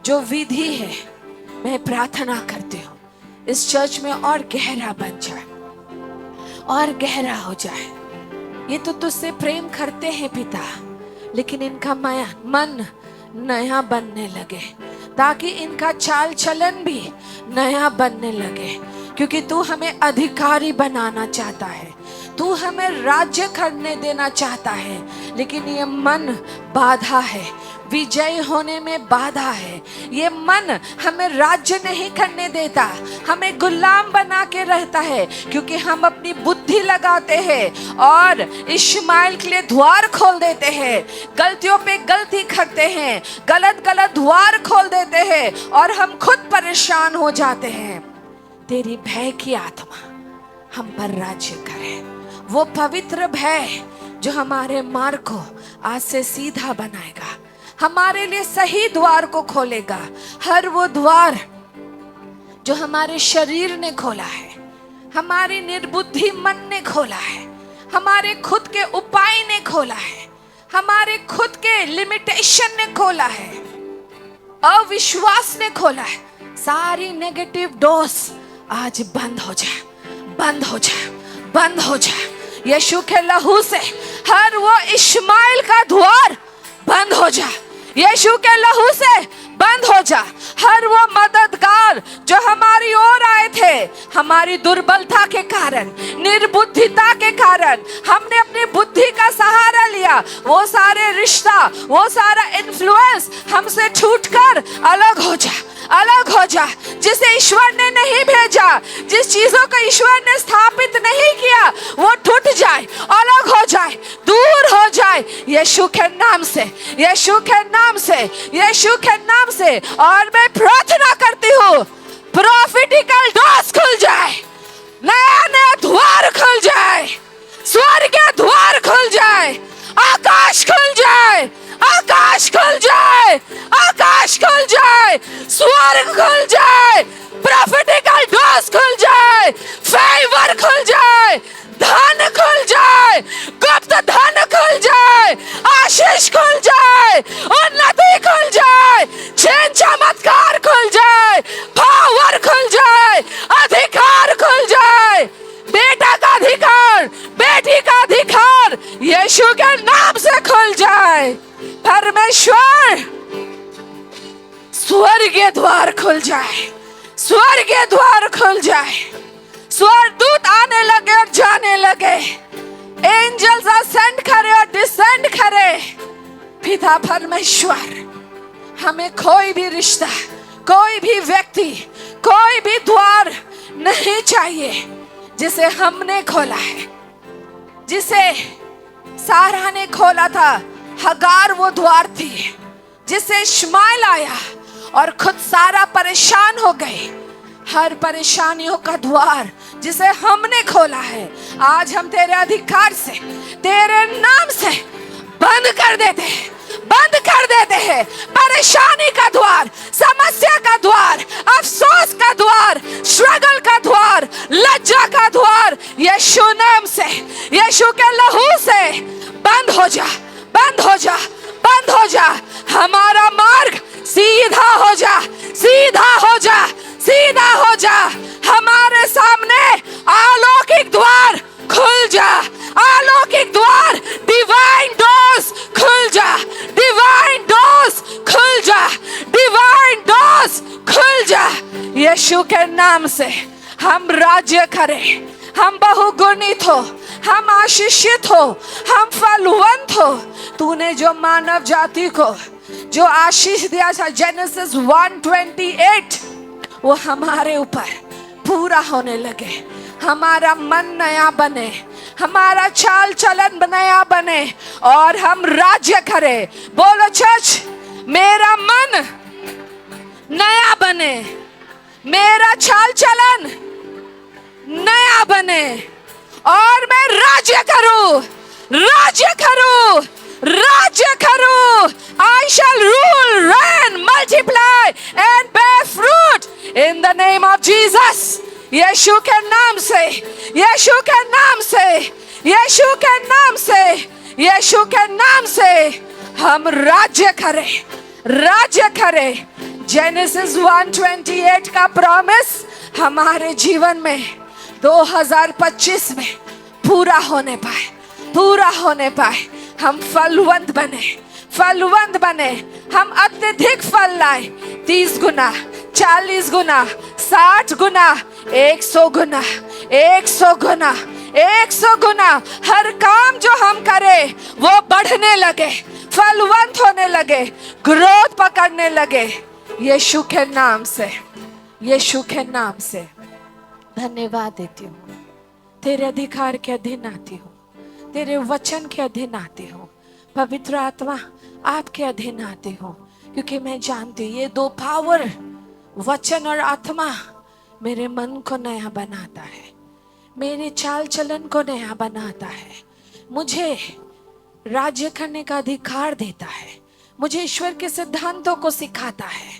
जो विधि है, मैं प्रार्थना करती हूँ इस चर्च में और गहरा बन जाए, और गहरा हो जाए। ये तो तुझसे प्रेम करते हैं पिता, लेकिन इनका मन नया बनने लगे, ताकि इनका चाल चलन भी नया बनने लगे। क्योंकि तू हमें अधिकारी बनाना चाहता है, तू हमें राज्य करने देना चाहता है, लेकिन ये मन बाधा है, विजय होने में बाधा है। ये मन हमें राज्य नहीं करने देता, हमें गुलाम बना के रहता है, क्योंकि हम अपनी बुद्धि लगाते हैं और इश्माइल के लिए द्वार खोल देते हैं, गलतियों पे गलती करते हैं, गलत गलत द्वार खोल देते हैं और हम खुद परेशान हो जाते हैं। तेरी भय की आत्मा हम पर राज्य करे, वो पवित्र भय जो हमारे मार्ग को आज से सीधा बनाएगा, हमारे लिए सही द्वार को खोलेगा। हर वो द्वार जो हमारे शरीर ने खोला है, हमारी निर्बुद्धि मन ने खोला है, हमारे खुद के उपाय ने खोला है, हमारे खुद के लिमिटेशन ने खोला है, अविश्वास ने खोला है, सारी नेगेटिव डोज आज बंद हो जा, बंद हो जा, बंद हो जा। यीशु के लहू से हर वो इश्माइल का द्वार बंद हो जा, यीशु के लहू से बंद हो जा। हर वो मददगार जो हमारी ओर आए थे, हमारी दुर्बलता के कारण, निर्बुद्धिता के कारण, हमने अपनी बुद्धि का सहारा लिया, वो सारे रिश्ता, वो सारा इन्फ्लुएंस हमसे छूटकर अलग हो जा, अलग हो जा। जिसे ईश्वर ने नहीं भेजा, जिस चीजों को ईश्वर ने स्थापित नहीं किया, वो टूट जाए, अलग हो जाए, दूर हो जाए, यीशु के नाम से, यीशु के नाम से, यीशु के नाम से। और मैं प्रार्थना करती हूँ प्रॉफिटिकल डोर्स खुल जाए, नया नया द्वार खुल जाए, स्वर्ग के द्वार खुल जाए, आकाश खुल जाए, आकाश खुल जाए, आकाश खुल जाए, स्वर्ग खुल जाए, प्रॉफिटिकल डोर्स खुल जाए, फेवर खुल जाए, धन खुल जाए, गुप्त धन खुल जाए, आशीष खुल जाए, उन्नति खुल जाए, चिन्ह चमत्कार खुल जाए, पावर खुल जाए, अधिकार खुल जाए, बेटा का अधिकार, बेटी का अधिकार यीशु के नाम से खुल जाए। परमेश्वर, स्वर्गीय द्वार खुल जाए, स्वर्गीय द्वार खुल जाए, स्वर्गदूत आने लगे और जाने लगे, एंजल्स असेंड करे और डिसेंड करे। पिता परमेश्वर, हमें कोई भी रिश्ता, कोई भी व्यक्ति, कोई भी द्वार नहीं चाहिए जिसे हमने खोला है, जिसे सारा ने खोला था। हगार वो द्वार थी जिसे इश्माइल आया और खुद सारा परेशान हो गए। हर परेशानियों का द्वार जिसे हमने खोला है, आज हम तेरे अधिकार से, तेरे नाम से बंद कर देते हैं, बंद कर देते हैं। परेशानी का द्वार, समस्या का द्वार, अफसोस का द्वार, स्ट्रगल का द्वार, लज्जा का द्वार यीशु नाम से, यीशु के लहू से बंद हो जा, बंद हो जा, बंद हो जा। हमारा मार्ग सीधा हो जा, सीधा हो जा, सीधा हो जा। हमारे सामने अलौकिक द्वार खुल जा, अलौकिक द्वार, डिवाइन डोर्स खुल जा, डिवाइन डोर्स खुल जा, डिवाइन डोर्स खुल जा। यीशु के नाम से हम राज्य करें, हम बहुगुणित हो, हम आशीषित हो, हम फलवंत हो। तूने जो मानव जाति को जो आशीष दिया था, जेनेसिस 1:28, वो हमारे ऊपर पूरा होने लगे, हमारा मन नया बने, हमारा चाल चलन नया बने और हम राज्य करें। बोलो चर्च, मेरा मन नया बने, मेरा चाल चलन नया बने और मैं राज्य करूं, राज्य करूं, राज्य करूं। I shall rule, reign, multiply and bear fruit in the name of Jesus. यीशु के नाम से, यीशु के नाम से, यीशु के नाम से, यीशु के नाम से हम राज्य करें, राज्य करें। जेनेसिस 1:28 का प्रॉमिस हमारे जीवन में 2025 में पूरा होने पाए, पूरा होने पाए। हम फलवंत बने, फलवंत बने, हम अत्यधिक फल लाए। 30 गुना, 40 गुना, 60 गुना, 100 गुना, 100 गुना, 100 गुना। हर काम जो हम करें वो बढ़ने लगे, फलवंत होने लगे, ग्रोथ पकड़ने लगे। यीशु के नाम से, यीशु के नाम से धन्यवाद देती हूँ। तेरे अधिकार के अधीन आती हूँ, तेरे वचन के अधीन आती हूँ। पवित्र आत्मा आपके अधीन आती हूँ, क्योंकि मैं जानती हूँ ये दो पावर, वचन और आत्मा, मेरे मन को नया बनाता है, मेरे चाल चलन को नया बनाता है, मुझे राज्य करने का अधिकार देता है, मुझे ईश्वर के सिद्धांतों को सिखाता है,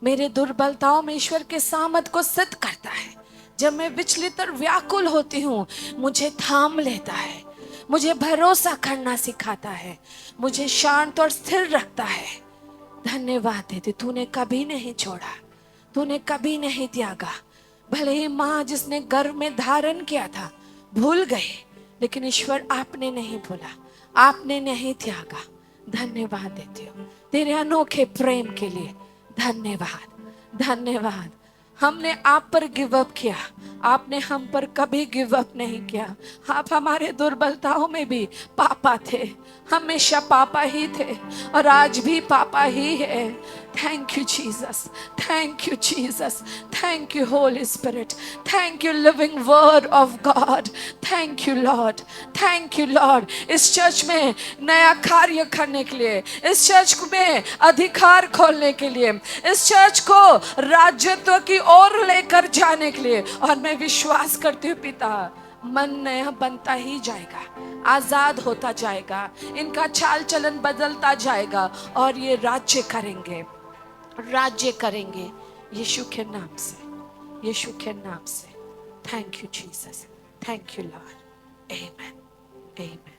मेरे दुर्बलताओं में ईश्वर के सामर्थ को सिद्ध करता है। जब मैं विचलित और व्याकुल होती हूँ मुझे थाम लेता है, मुझे भरोसा करना सिखाता है, मुझे शांत और स्थिर रखता है। धन्यवाद देती, तूने कभी नहीं छोड़ा, तूने कभी नहीं त्यागा। भले ही माँ जिसने गर्भ में धारण किया था भूल गए, लेकिन ईश्वर आपने नहीं भूला, आपने नहीं त्यागा। धन्यवाद देती हूँ तेरे अनोखे प्रेम के लिए। धन्यवाद, धन्यवाद। हमने आप पर गिव अप किया, आपने हम पर कभी गिव अप नहीं किया। आप हमारे दुर्बलताओं में भी पापा थे, हमेशा पापा ही थे और आज भी पापा ही है। Thank you Jesus, thank you Jesus, thank you Holi spirit, thank you living word of God, thank you Lord, thank you Lord. इस चर्च में नया कार्य करने के लिए, इस चर्च में अधिकार खोलने के लिए, इस चर्च को राज्यत्व की ओर लेकर जाने के लिए। और मैं विश्वास करती हूँ पिता, मन नया बनता ही जाएगा, आजाद होता जाएगा, इनका चाल चलन बदलता जाएगा और ये राज्य करेंगे, राज्य करेंगे यीशु के नाम से, यीशु के नाम से। Thank you Jesus, thank you Lord. Amen, amen.